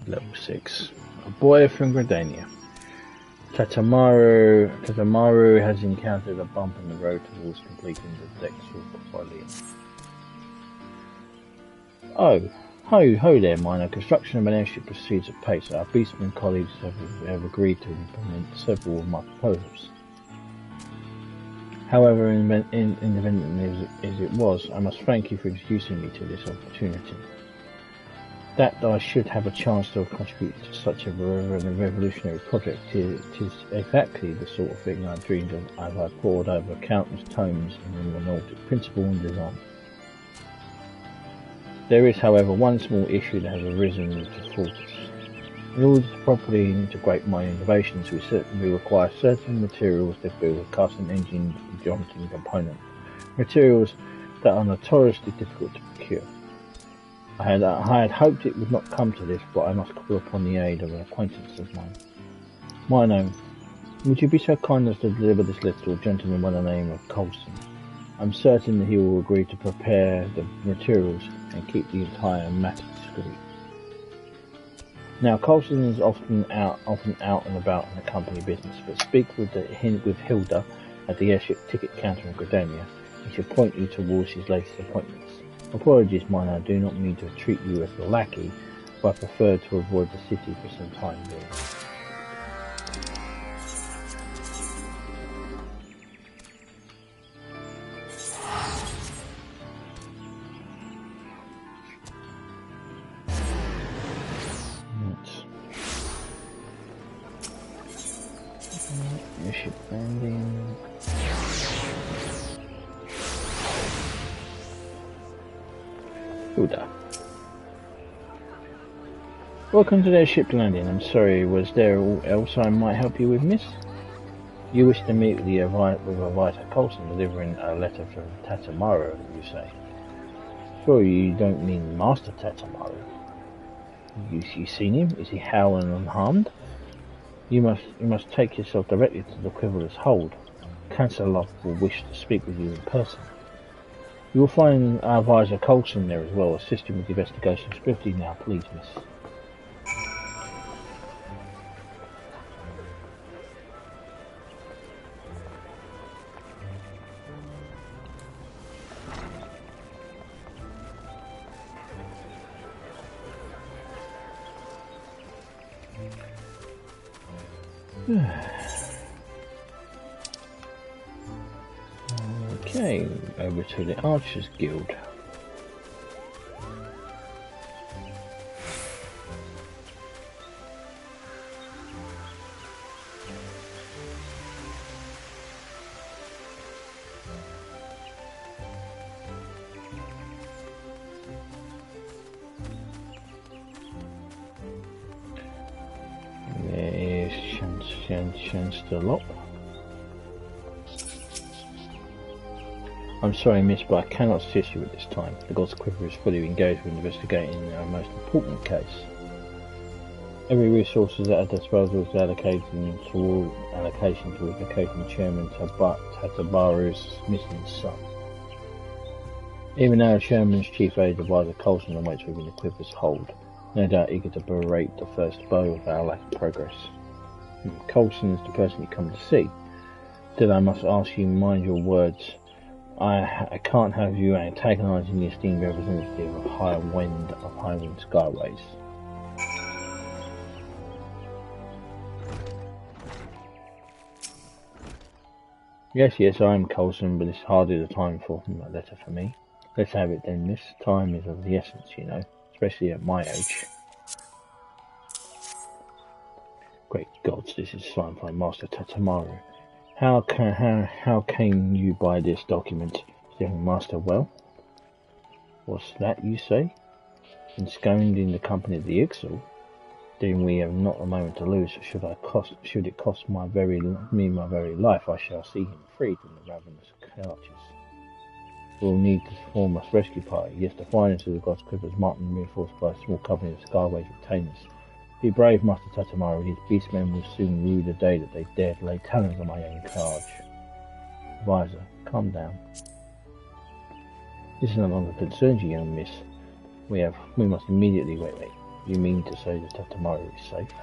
Level 6. A boy from Gridania. Tatamaru has encountered a bump in the road towards completing the Dexter portfolio. Oh, ho there, minor. Construction of an airship proceeds at pace. Our Beastman colleagues have agreed to implement several of my proposals. However, independent as it was, I must thank you for introducing me to this opportunity. That I should have a chance to contribute to such a revolutionary project is exactly the sort of thing I dreamed of as I pored over countless tomes in the Nordic principle and design. There is, however, one small issue that has arisen to thought us. In order to properly integrate my innovations, we require certain materials to build a custom engine jointing component, materials that are notoriously difficult to procure. I had hoped it would not come to this, but I must call upon the aid of an acquaintance of mine. Mino, would you be so kind as to deliver this letter to a gentleman by the name of Colson? I'm certain that he will agree to prepare the materials and keep the entire matter discreet. Now, Colson is often out and about in the company business, but speak with Hilda at the airship ticket counter in Gridania. He shall point you towards his latest appointments. Apologies, mine, I do not mean to treat you as a lackey, but I prefer to avoid the city for some time being. Airship landing. Hilda. Welcome to their ship landing. I'm sorry, was there else I might help you with, miss? You wish to meet with a writer Colson delivering a letter from Tatamaru, you say? Sure, you don't mean Master Tatamaru. You seen him? Is he howling unharmed? You must take yourself directly to the Quiverless Hold. Councillor will wish to speak with you in person. You will find our advisor Colson there as well, assisting with the investigation. Swiftly now, please, miss. Okay, over to the Archers Guild. There's Chancellor. I'm sorry, miss, but I cannot assist you at this time. The God's Quiver is fully engaged with investigating our most important case. Every resource is at our disposal is allocated toward locating Chairman Tatabaru's missing son. Even now, Chairman's chief aide advisor Coulson awaits within the Quiver's hold, no doubt eager to berate the first bow of our lack of progress. Coulson is the person you come to see. Still, I must ask you mind your words. I can't have you antagonising the esteemed representative of Highwind Skyways. Yes, I am Coulson, but it's hardly the time for a letter for me. Let's have it then, miss. Time is of the essence, you know, especially at my age. Great gods, this is signed by Master Tatamaru. How came you by this document? Is the young master well? What's that you say? Ensconced in the company of the XIV? Then we have not a moment to lose. Should it cost me my very life, I shall see him freed from the ravenous archers. We'll need to form a rescue party. Yes, the finest of the God's Quivers might be reinforced by a small company of Skyways retainers. Be brave, Master Tatamaru. His beastmen will soon rue the day that they dared lay talons on my young charge. Advisor, calm down. This no longer concerns you, young miss. We must immediately wait. You mean to say that Tatamaru is safe?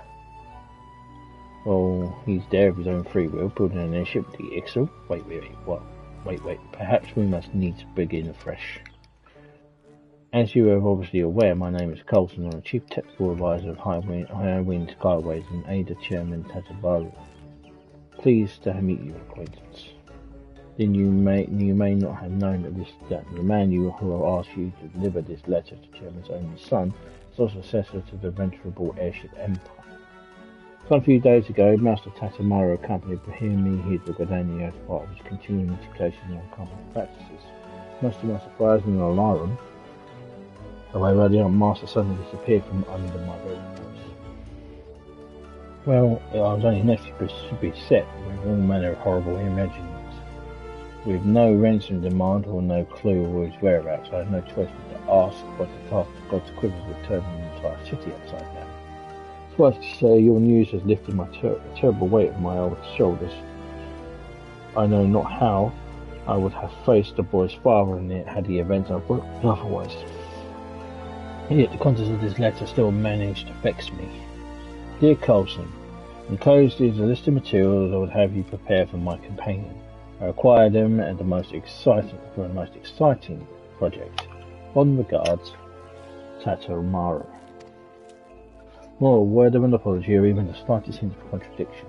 Well, he's there of his own free will, building an airship with the XIV. Wait. Perhaps we must needs begin afresh. As you are obviously aware, my name is Coulson. I'm the Chief Technical Advisor of Highwind Skyways and aide of Chairman Tatabaru. Pleased to meet your acquaintance. Then you may not have known that the man who asked you to deliver this letter to Chairman's only son is also successor to the venerable airship Empire. Some few days ago, Master Tatamaru accompanied me here to Gardania as part of his continuing education on company practices. Much to my surprise and alarm, however, the young master suddenly disappeared from under my very nose. Well, I was only nephew beset with all manner of horrible imaginings. With no ransom demand or no clue of his whereabouts, I had no choice but to ask what the task of God's Quivers would turn the entire city upside down. Suffice to say, your news has lifted my terrible weight on my old shoulders. I know not how I would have faced the boy's father in it had the events unfolded otherwise. And yet the contents of this letter still managed to vex me. Dear Coulson, enclosed is a list of materials I would have you prepare for my companion. I require them for the most exciting project. On regards, Tatamaru. More a word of an apology or even the slightest hint of contradiction.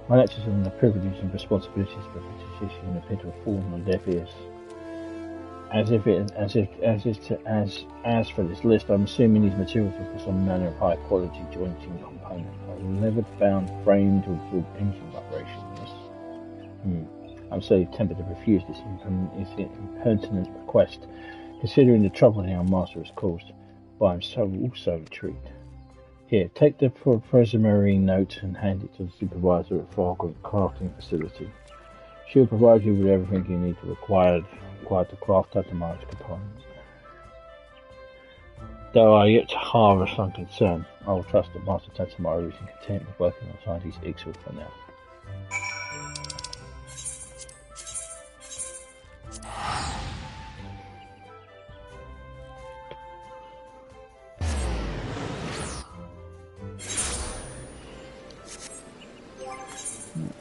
My lectures on the privileges and responsibilities of a British issue appear to have fallen on deaf ears. As for this list, I'm assuming these materials are for some manner of high quality jointing component. I was never bound framed to absorb engine vibration. I'm so tempted to refuse this impertinent request, considering the trouble the young master has caused, but I'm also intrigued. Here, take the preliminary note and hand it to the supervisor at Fargo crafting facility. She'll provide you with everything you need to require to craft Tatamaru's component. Though I yet harbour some concern, I will trust that Master Tatamaru is content with working alongside his XIV for now.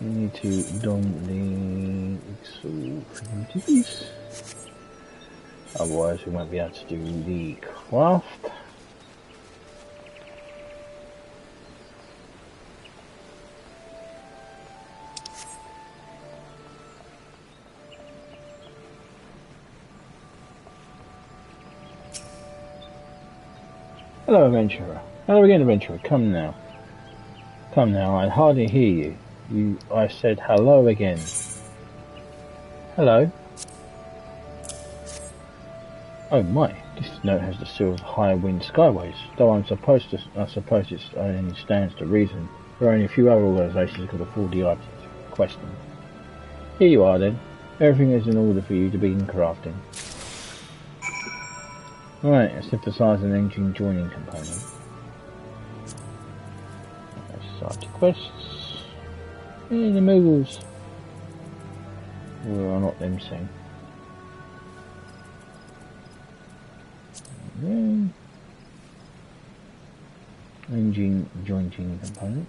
We need to don the XIV duties. Otherwise we won't be able to do the craft. Hello, adventurer. Hello again, adventurer. Come now. Come now, I hardly hear you. I said hello again. Hello. Oh my, this note has the seal of high wind skyways. Though I suppose it only stands to reason. There are only a few other organisations that could afford the items requesting. Here you are then. Everything is in order for you to begin crafting. Right, let's synthesise an engine joining component. Side quests. Yeah, the Moogles. Well, not them same. Engine jointing component.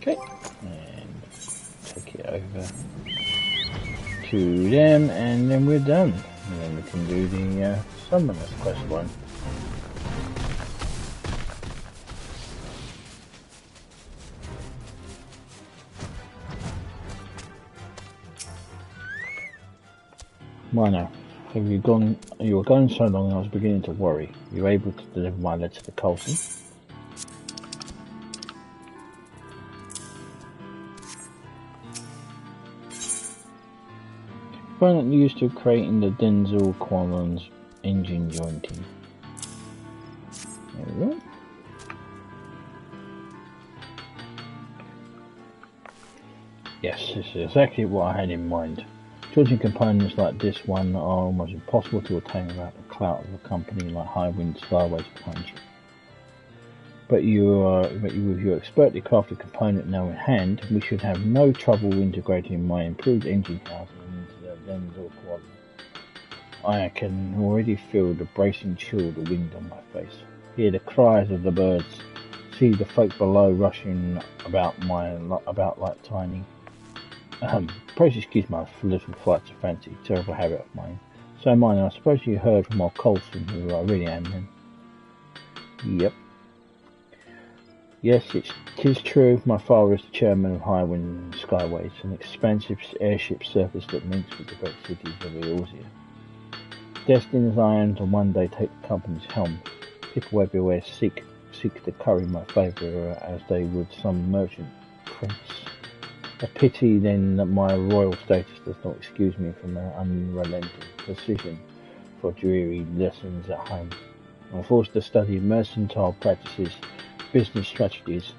Okay, and take it over to them, and then we're done. And then we can do the summoners quest one. Minor, have you gone? You were gone so long, I was beginning to worry. You were able to deliver my letter to Colson? Component used to creating the Denzel Quallen's engine jointing. There we go. Yes, this is exactly what I had in mind. Jointing components like this one are almost impossible to attain without the clout of a company like High Wind Skyways behind you. But with your expertly crafted component now in hand, we should have no trouble integrating my improved engine housing into the Denzel Quallen. I can already feel the bracing chill of the wind on my face, hear the cries of the birds, see the folk below rushing about like tiny. Please excuse my little flights of fancy, terrible habit of mine. So mine, I suppose you heard from old Colson who I really am then. Yep. Yes, it is true. My father is the chairman of High Wind Skyways, an expansive airship service that links with the great cities of Eorzea. Destined as I am to one day take the company's helm, people everywhere seek to curry my favour as they would some merchant prince. A pity then that my royal status does not excuse me from an unrelenting precision for dreary lessons at home. I'm forced to study mercantile practices, business strategies,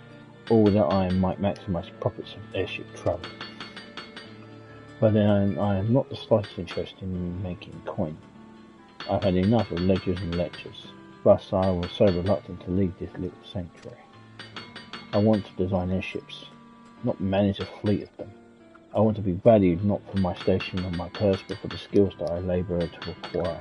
all that I might maximise profits of airship travel. But then I am not the slightest interest in making coin. I've had enough of ledgers and lectures. Thus I was so reluctant to leave this little sanctuary. I want to design airships, not manage a fleet of them. I want to be valued not for my station or my purse, but for the skills that I labour to acquire.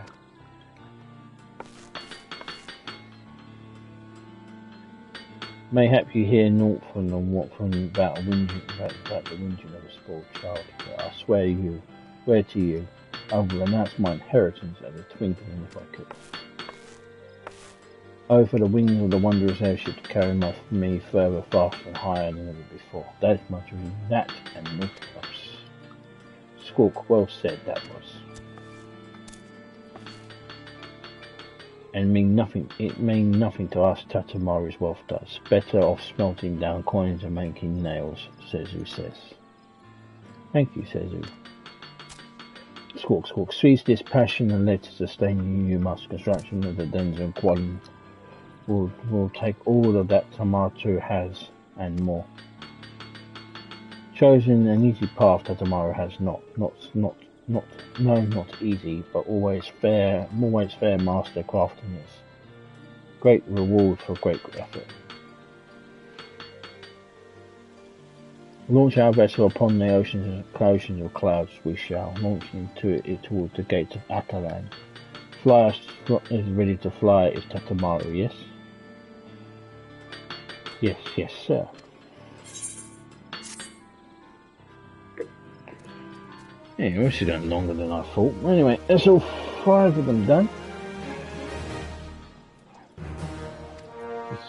Mayhap you hear naught from about the whinging of a spoiled child, but I swear to you, I will renounce my inheritance at the twinkling if I could. Oh, for the wings of the wondrous airship to carry me further, faster and higher than ever before. That is my dream, that and naught else. Squawk, well said that was. And it mean nothing to us Tatamari's wealth does. Better off smelting down coins and making nails, Sezu says. Thank you, Sezu. Squawk, squawk, seize this passion and let it sustain you must. Construction of the Denzel Quallen will take all of that Tamatu has and more. Chosen an easy path Tatamaro has not easy, but always fair master craftiness. Great reward for great effort. Launch our vessel upon the oceans of clouds we shall, launch into it toward the gates of Atalan. Fly us is ready to fly is Tatamaru, yes? Yes, sir. Anyway, this is going longer than I thought. Anyway, that's all 5 of them done.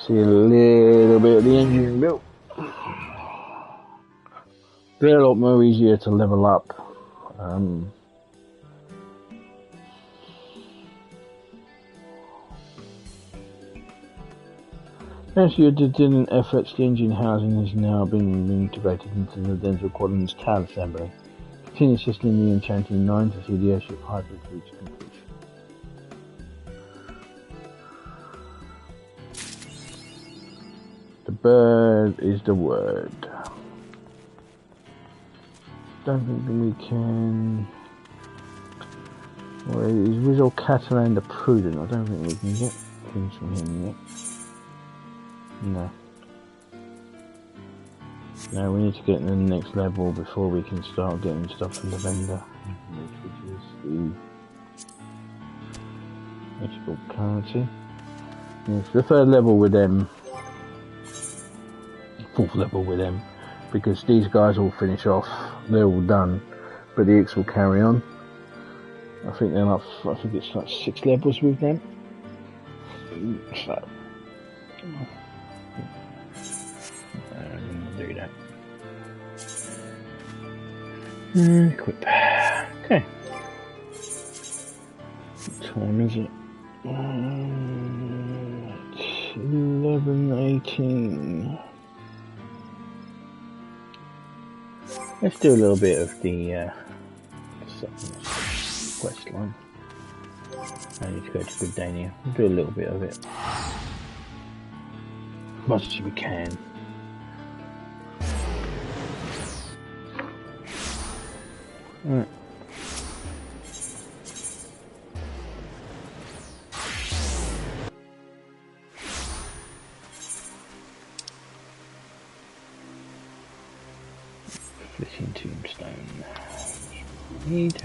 See a little bit of the engine built. They're a lot more easier to level up. As you did in efforts, the engine housing has now been integrated into the dental quadrants tail assembly. Continue assisting the Enchanting 9 to see the airship hybrid reach completion. The bird is the word. Don't think we can. Well, is Rizal Catalan the Prudent? I don't think we can get things from him yet. No. No, we need to get to the next level before we can start getting stuff from the vendor, which is the export currency. It's the third level with them, fourth level with them, because these guys all finish off, they're all done, but the X will carry on. I think they're like, I think it's like 6 levels with them. So, do that. Equip. Okay. What time is it? 11:18. Let's do a little bit of the quest line. I need to go to Gridania. We'll do a little bit of it. As much as we can. Alright. Flitting tombstone. Need.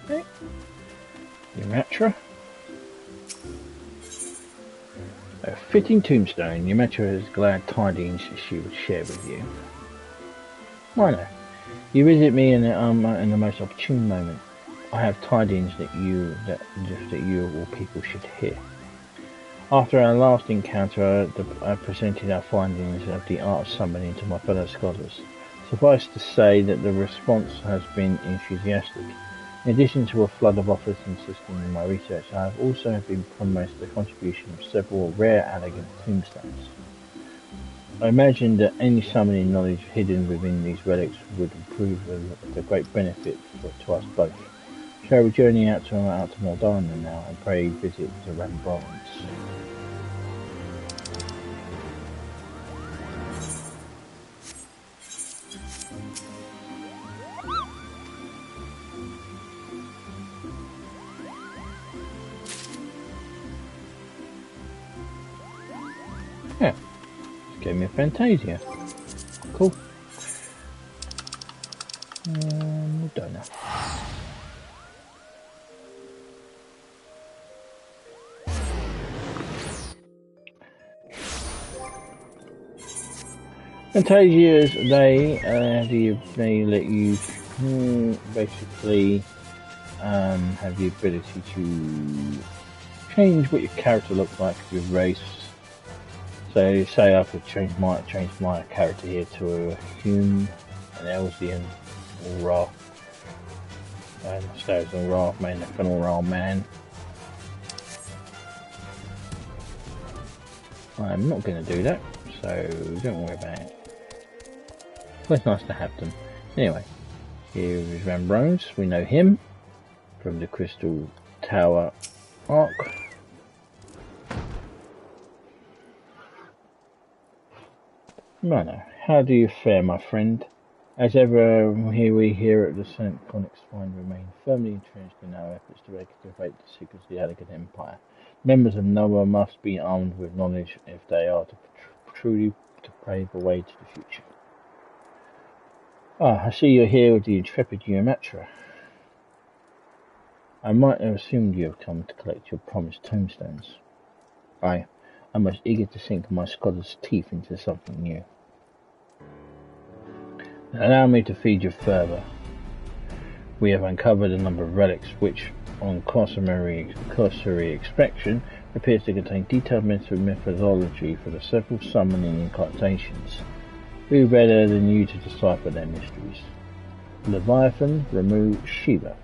Okay. Yamatra. A fitting tombstone. Yamatra is glad tidings she would share with you. Why not? You visit me in the most opportune moment. I have tidings that you all people should hear. After our last encounter, I presented our findings of the art of summoning to my fellow scholars. Suffice to say that the response has been enthusiastic. In addition to a flood of offers insisting in my research, I have also been promised the contribution of several rare elegant tombstones. I imagine that any summoning knowledge hidden within these relics would prove a great benefit to us both. Shall we journey out to Moldana now and pray visit the Rambrons? Yeah, just gave me a Fantasia. Cool. Madonna. Fantasias, they let you basically have the ability to change what your character looks like with race. So say I could change my character here to a Hume, an Elsian, or Ra, and stay as a Ra man, an Ra man. I'm not going to do that, so don't worry about it. But it's nice to have them. Anyway, here is Rambrons. We know him from the Crystal Tower arc. Mano, how do you fare, my friend? As ever, we here at the St. Connix Find remain firmly entrenched in our efforts to excavate the secrets of the Elegant Empire. Members of NOAA must be armed with knowledge if they are to truly to pave the way to the future. Ah, I see you're here with the intrepid Yamatra. I might have assumed you have come to collect your promised tombstones. I'm most eager to sink my scholar's teeth into something new. Allow me to feed you further. We have uncovered a number of relics which, on cursory inspection, appears to contain detailed methodology for the several summoning incantations. Who better than you to decipher their mysteries? Leviathan, Ramu, Shiva.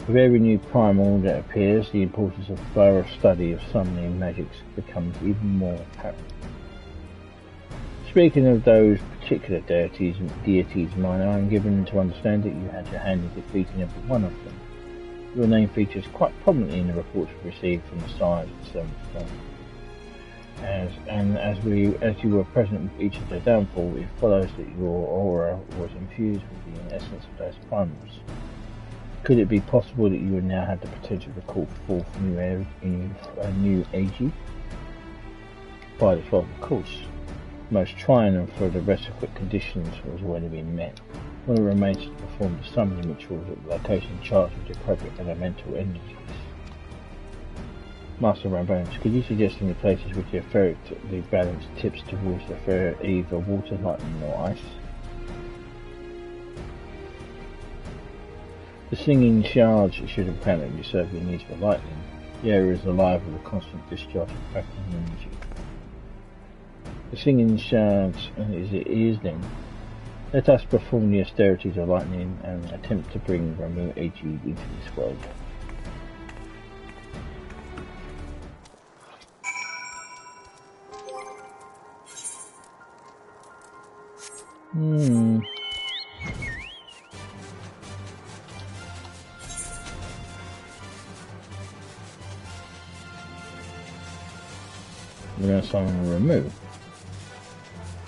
With every new primal that appears, the importance of thorough study of summoning magics becomes even more apparent. Speaking of those particular deities mine, I am given to understand that you had your hand in defeating every one of them. Your name features quite prominently in the reports we received from the sires of the Seventh Stone. As you were present with each of their downfall, it follows that your aura was infused with the essence of those primals. Could it be possible that you would now have the potential to call forth a new AG? By default, of course. Most trying and for the rest of quick conditions has already been met. All it remains is to perform the summoning rituals at the location charged with the appropriate elemental energies. Master Rambones, could you suggest any places which the efferically balanced tips towards either water, lightning or ice? The singing shards should apparently serve your needs for lightning. The area is alive with a constant discharge of crackling energy. The singing shards as it is then. Let us perform the austerities of lightning and attempt to bring Ramu AG into this world. We're going to summon Ramu.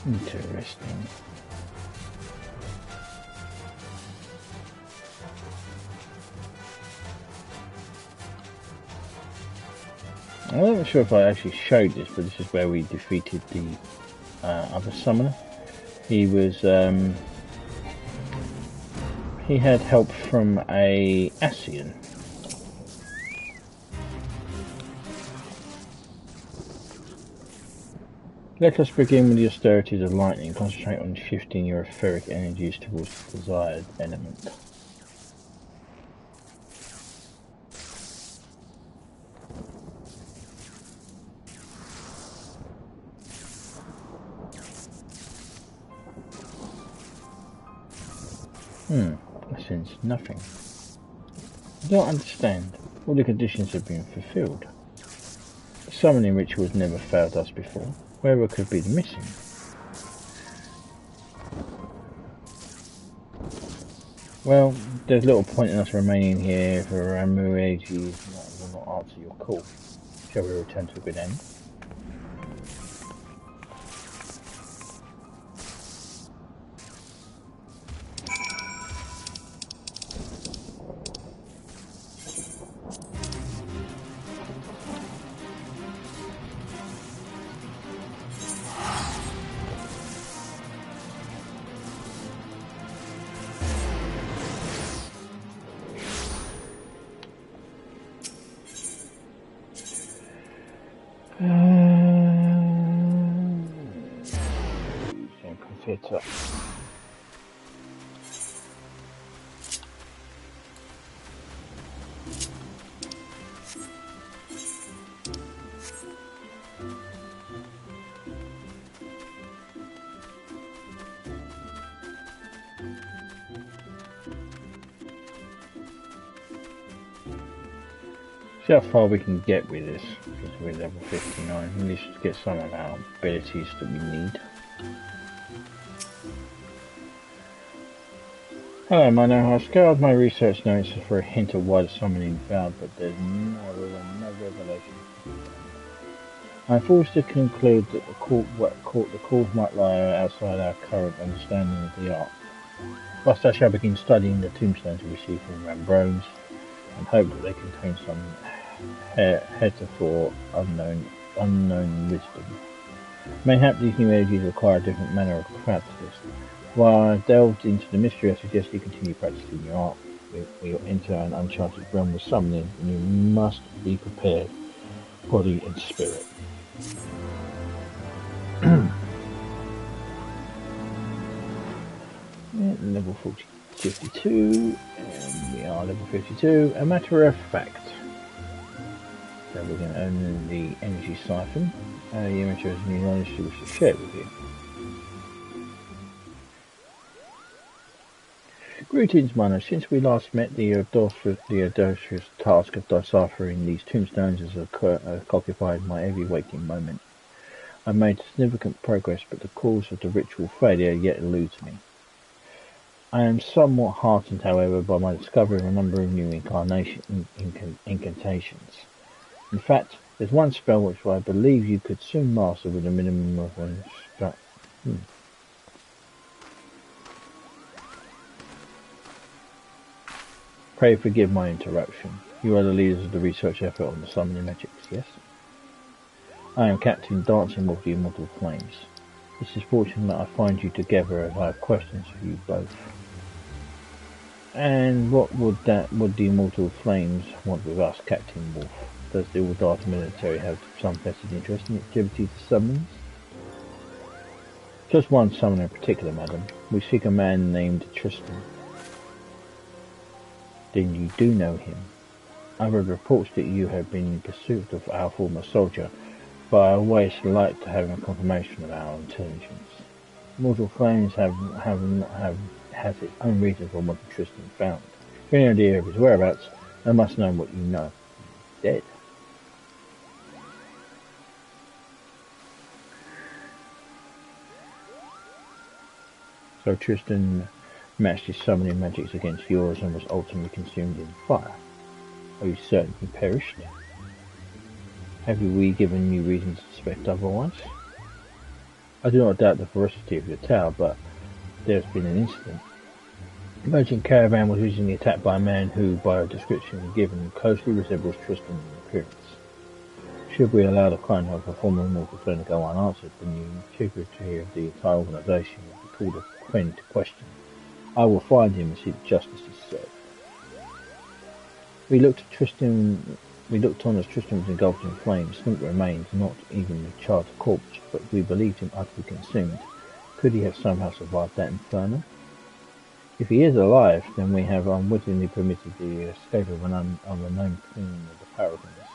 Interesting. I'm not sure if I actually showed this, but this is where we defeated the other summoner. He was he had help from a Asian. Let us begin with the austerities of lightning. Concentrate on shifting your etheric energies towards the desired element. I sense nothing. I don't understand. All the conditions have been fulfilled. The summoning ritual has never failed us before. Wherever could be the missing? Well, there's little point in us remaining here for Ramu AG will not answer your call. Shall we return to a good end? Confetter. See how far we can get with this, because we're level 59. We need to get some of our abilities that we need. Hello, Mano. I scoured my research notes for a hint of why the summoning failed, but there's no revelation. I'm forced to conclude that the cause might lie outside our current understanding of the art. First, I shall begin studying the tombstones we received from Rambrones, and hope that they contain some heretofore unknown wisdom. Mayhap these new energies require a different manner of practice. While I delved into the mystery, I suggest you continue practicing your art. We enter an uncharted realm of summoning, and you must be prepared, body and spirit. Level 52, and we are level 52. A matter of fact. So we're going to own the energy siphon. You may choose new knowledge you wish to share with you. Greetings, miners. Since we last met, the audacious task of deciphering these tombstones has occupied my every waking moment. I've made significant progress, but the cause of the ritual failure yet eludes me. I am somewhat heartened, however, by my discovery of a number of new incantations. In fact, there's one spell which I believe you could soon master with a minimum of instruction. Pray forgive my interruption. You are the leaders of the research effort on the summoning magics, yes? I am Captain Dancing with the Immortal Flames. It is fortunate that I find you together, as I have questions for you both. And what would the Immortal Flames want with us, Captain Wolf? Does the All-Dark military have some vested interest in activities of summons? Just one summoner in particular, madam. We seek a man named Tristan. Then you do know him. I've heard reports that you have been in pursuit of our former soldier, but I always like to have a confirmation of our intelligence. Immortal Flames has its own reasons for what Tristan found. For any idea of his whereabouts, I must know what you know. He's dead. So Tristan matched his summoning magics against yours and was ultimately consumed in fire. Are you certain he perished? Have we given you reason to suspect otherwise? I do not doubt the veracity of your tale, but there has been an incident. The merchant caravan was recently attacked by a man who, by a description given, closely resembles Tristan in appearance. Should we allow the crime of a former immortal friend to go unanswered, then the integrity of the entire organisation will be called a friend to question. I will find him and see that justice is served. We looked on as Tristan was engulfed in flames, not remains, not even a charred corpse, but we believed him utterly consumed. Could he have somehow survived that inferno? If he is alive, then we have unwittingly permitted the escape of an unknown queen of the Paragons.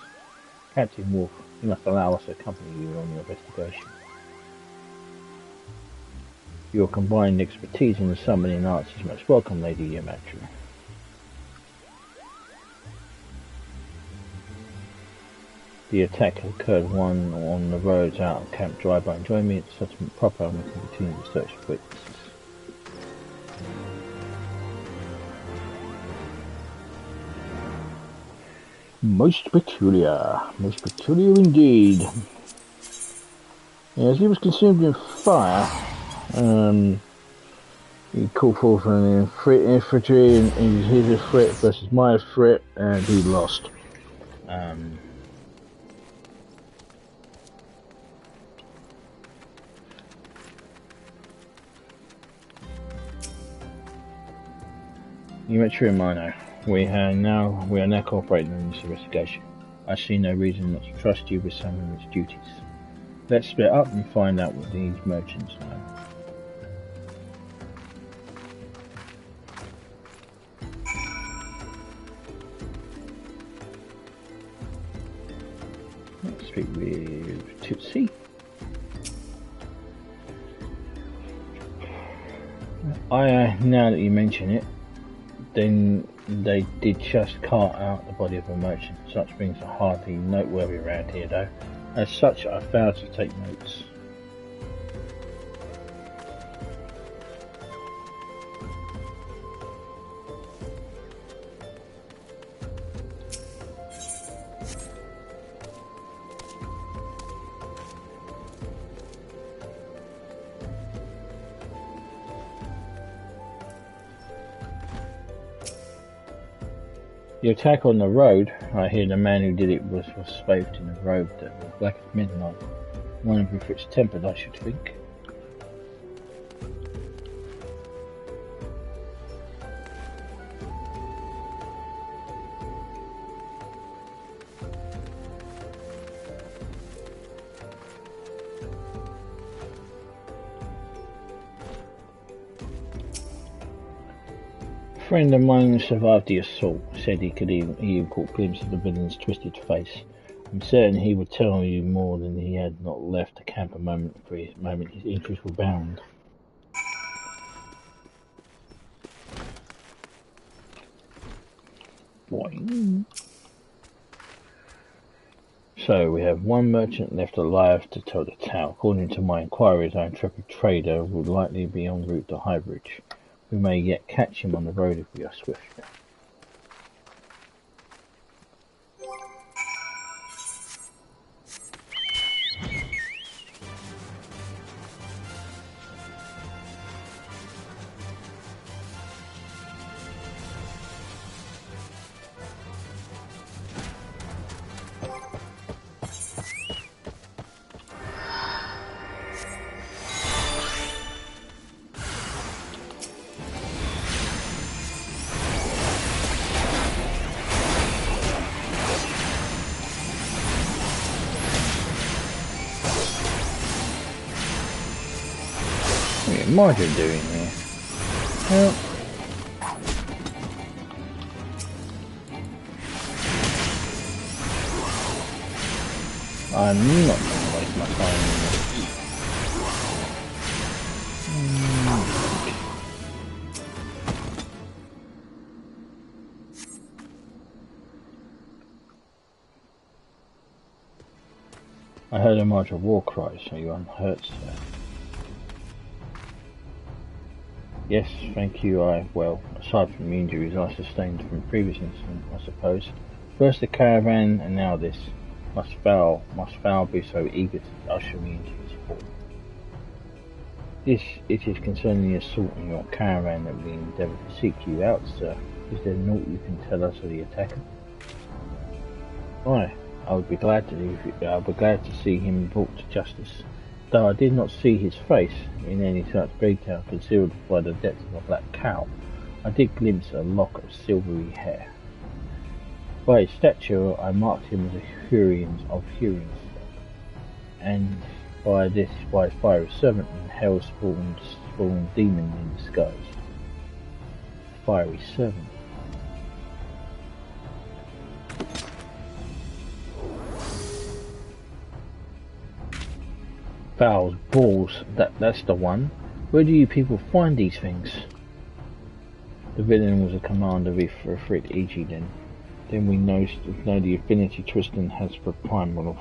Captain Wolf, you must allow us to accompany you on your investigation. Your combined expertise in the summoning arts is most welcome, Lady Yamatra. The attack occurred on the roads out of Camp Drybar. Join me at the settlement proper and we can continue the search for witnesses. Most peculiar indeed. As he was consumed in fire, he called forth an infantry and his threat versus my threat, and he lost. You met true minor. We are now cooperating in this investigation. I see no reason not to trust you with some of its duties. Let's split up and find out what these merchants know. Let's speak with Tootsie. Now that you mention it, then they did just cart out the body of a merchant. Such things are hardly noteworthy around here, though. As such, I failed to take notes. The attack on the road, I hear the man who did it was swathed in a robe that was black as midnight. One with its tempered, I should think. friend of mine who survived the assault said he even caught glimpses of the villain's twisted face. I'm certain he would tell you more than he had not left the camp a moment for his moment his interest were bound. Boing. So we have one merchant left alive to tell the tale. According to my inquiries, our intrepid trader would likely be en route to Highbridge. We may yet catch him on the road if we are swift. What are you doing here? Well, I'm not going to waste my time anymore. I heard a march of war cries. Are you unhurt, sir? Yes, thank you. Well, aside from the injuries I sustained from previous incident, I suppose. First the caravan, and now this. Must foul be so eager to usher me into his port. It is concerning the assault on your caravan that we endeavour to seek you out, sir. Is there naught you can tell us of the attacker? Why, I would be glad to see him brought to justice. Though I did not see his face in any such detail concealed by the depths of a black cowl, I did glimpse a lock of silvery hair. By his stature, I marked him as a Hurrian's stock, and by his fiery servant and hell-spawned demon in disguise. Fiery servant. Fowls, balls, that's the one. Where do you people find these things? The villain was a commander of Ifrit E.G. Then we know the affinity Tristan has for primal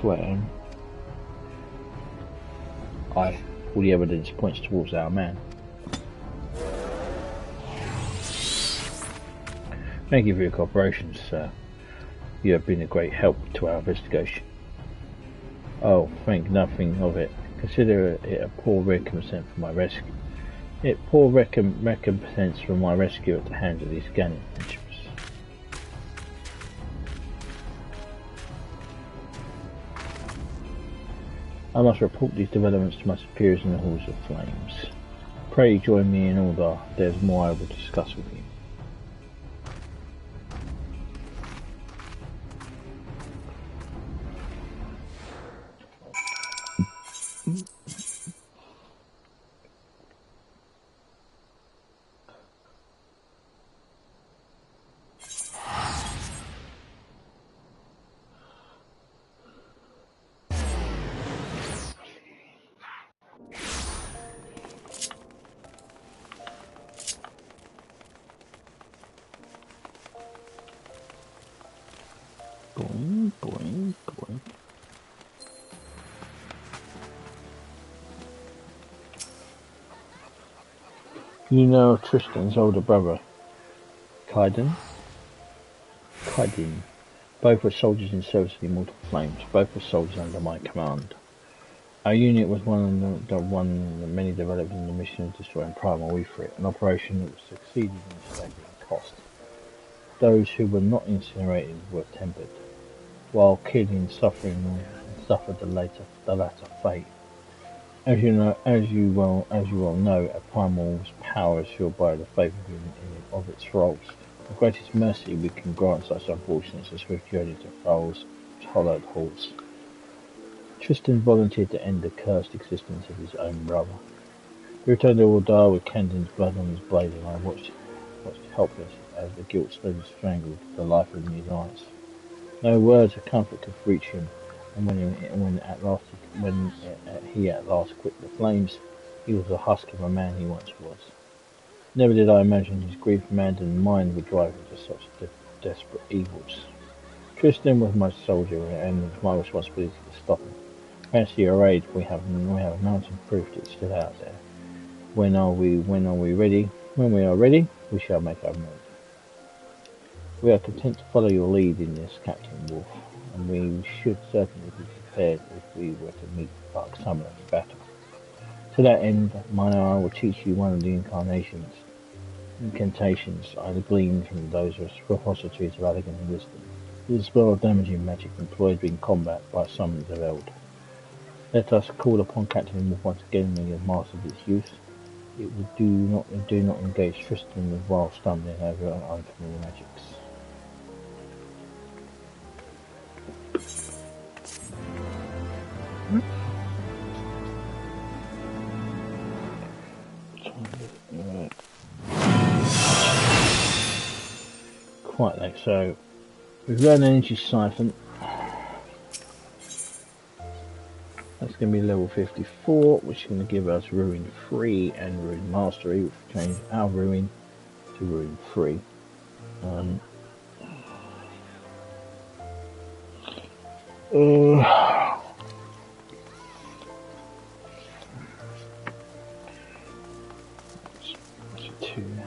flame. All the evidence points towards our man. Thank you for your cooperation, sir. You have been a great help to our investigation. Oh, think nothing of it. Consider it a poor recompense for my rescue. Recompense for my rescue at the hands of these Ghanaian adventurers. I must report these developments to my superiors in the halls of flames. Pray join me in order. There's more I will discuss with you. Boing, boing, boing. You know Tristan's older brother, Kaiden? Both were soldiers in service of the Immortal Flames. Both were soldiers under my command. Our unit was one of the many developed in the mission of destroying Primal Ifrit, an operation that succeeded in saving cost. Those who were not incinerated were tempered, while killing suffered the latter fate. As you well know, a primal's power is fueled by the faith of its thralls. The greatest mercy we can grant such unfortunates as swift journey to thralls' hallowed halls. Tristan volunteered to end the cursed existence of his own brother. He returned to Aldar with Camden's blood on his blade, and I watched watched helpless as the guilt slowly strangled the life in his eyes. No words of comfort could reach him, and when he at last quit the flames, he was the husk of a man he once was. Never did I imagine his grief-maddened mind would drive him to such desperate evils. Tristan was my soldier, and it was my responsibility to stop him. Fancy your aid, we have mountain proof it's still out there. When are we ready? When we are ready, we shall make our move. We are content to follow your lead in this, Captain Wolf, and we should certainly be prepared if we were to meet Dark Summoner in battle. To that end, mine and I will teach you one of the incantations I gleaned from those repositories of elegant wisdom. It is a spell of damaging magic employed in combat by summons of Eld. Let us call upon Captain Wolf once again when he has mastered its use. It would do not engage Tristan while stumbling over unfamiliar magics. Quite like so. We've learned energy siphon. That's going to be level 54, which is going to give us Ruin 3 and Ruin Mastery, which will change our Ruin to Ruin 3. How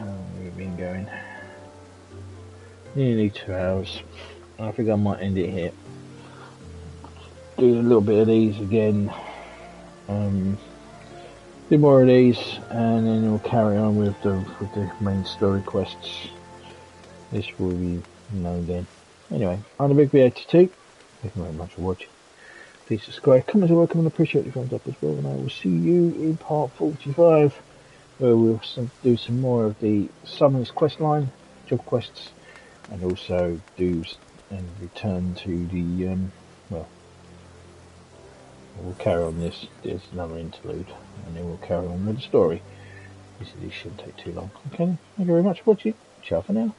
long have we been going? Nearly 2 hours. I think I might end it here. Do a little bit of these again. Do more of these, and then we'll carry on with the main story quests. This will be known then. Anyway, I'm the Big B82. Thank you very much for watching. Please subscribe, comments are welcome, and appreciate your thumbs up as well. And I will see you in part 45, where we'll do some more of the Summoners quest line, job quests, and also do and return to the we'll carry on this. There's another interlude, and then we'll carry on with the story. This shouldn't take too long. Okay, thank you very much for watching. Ciao for now.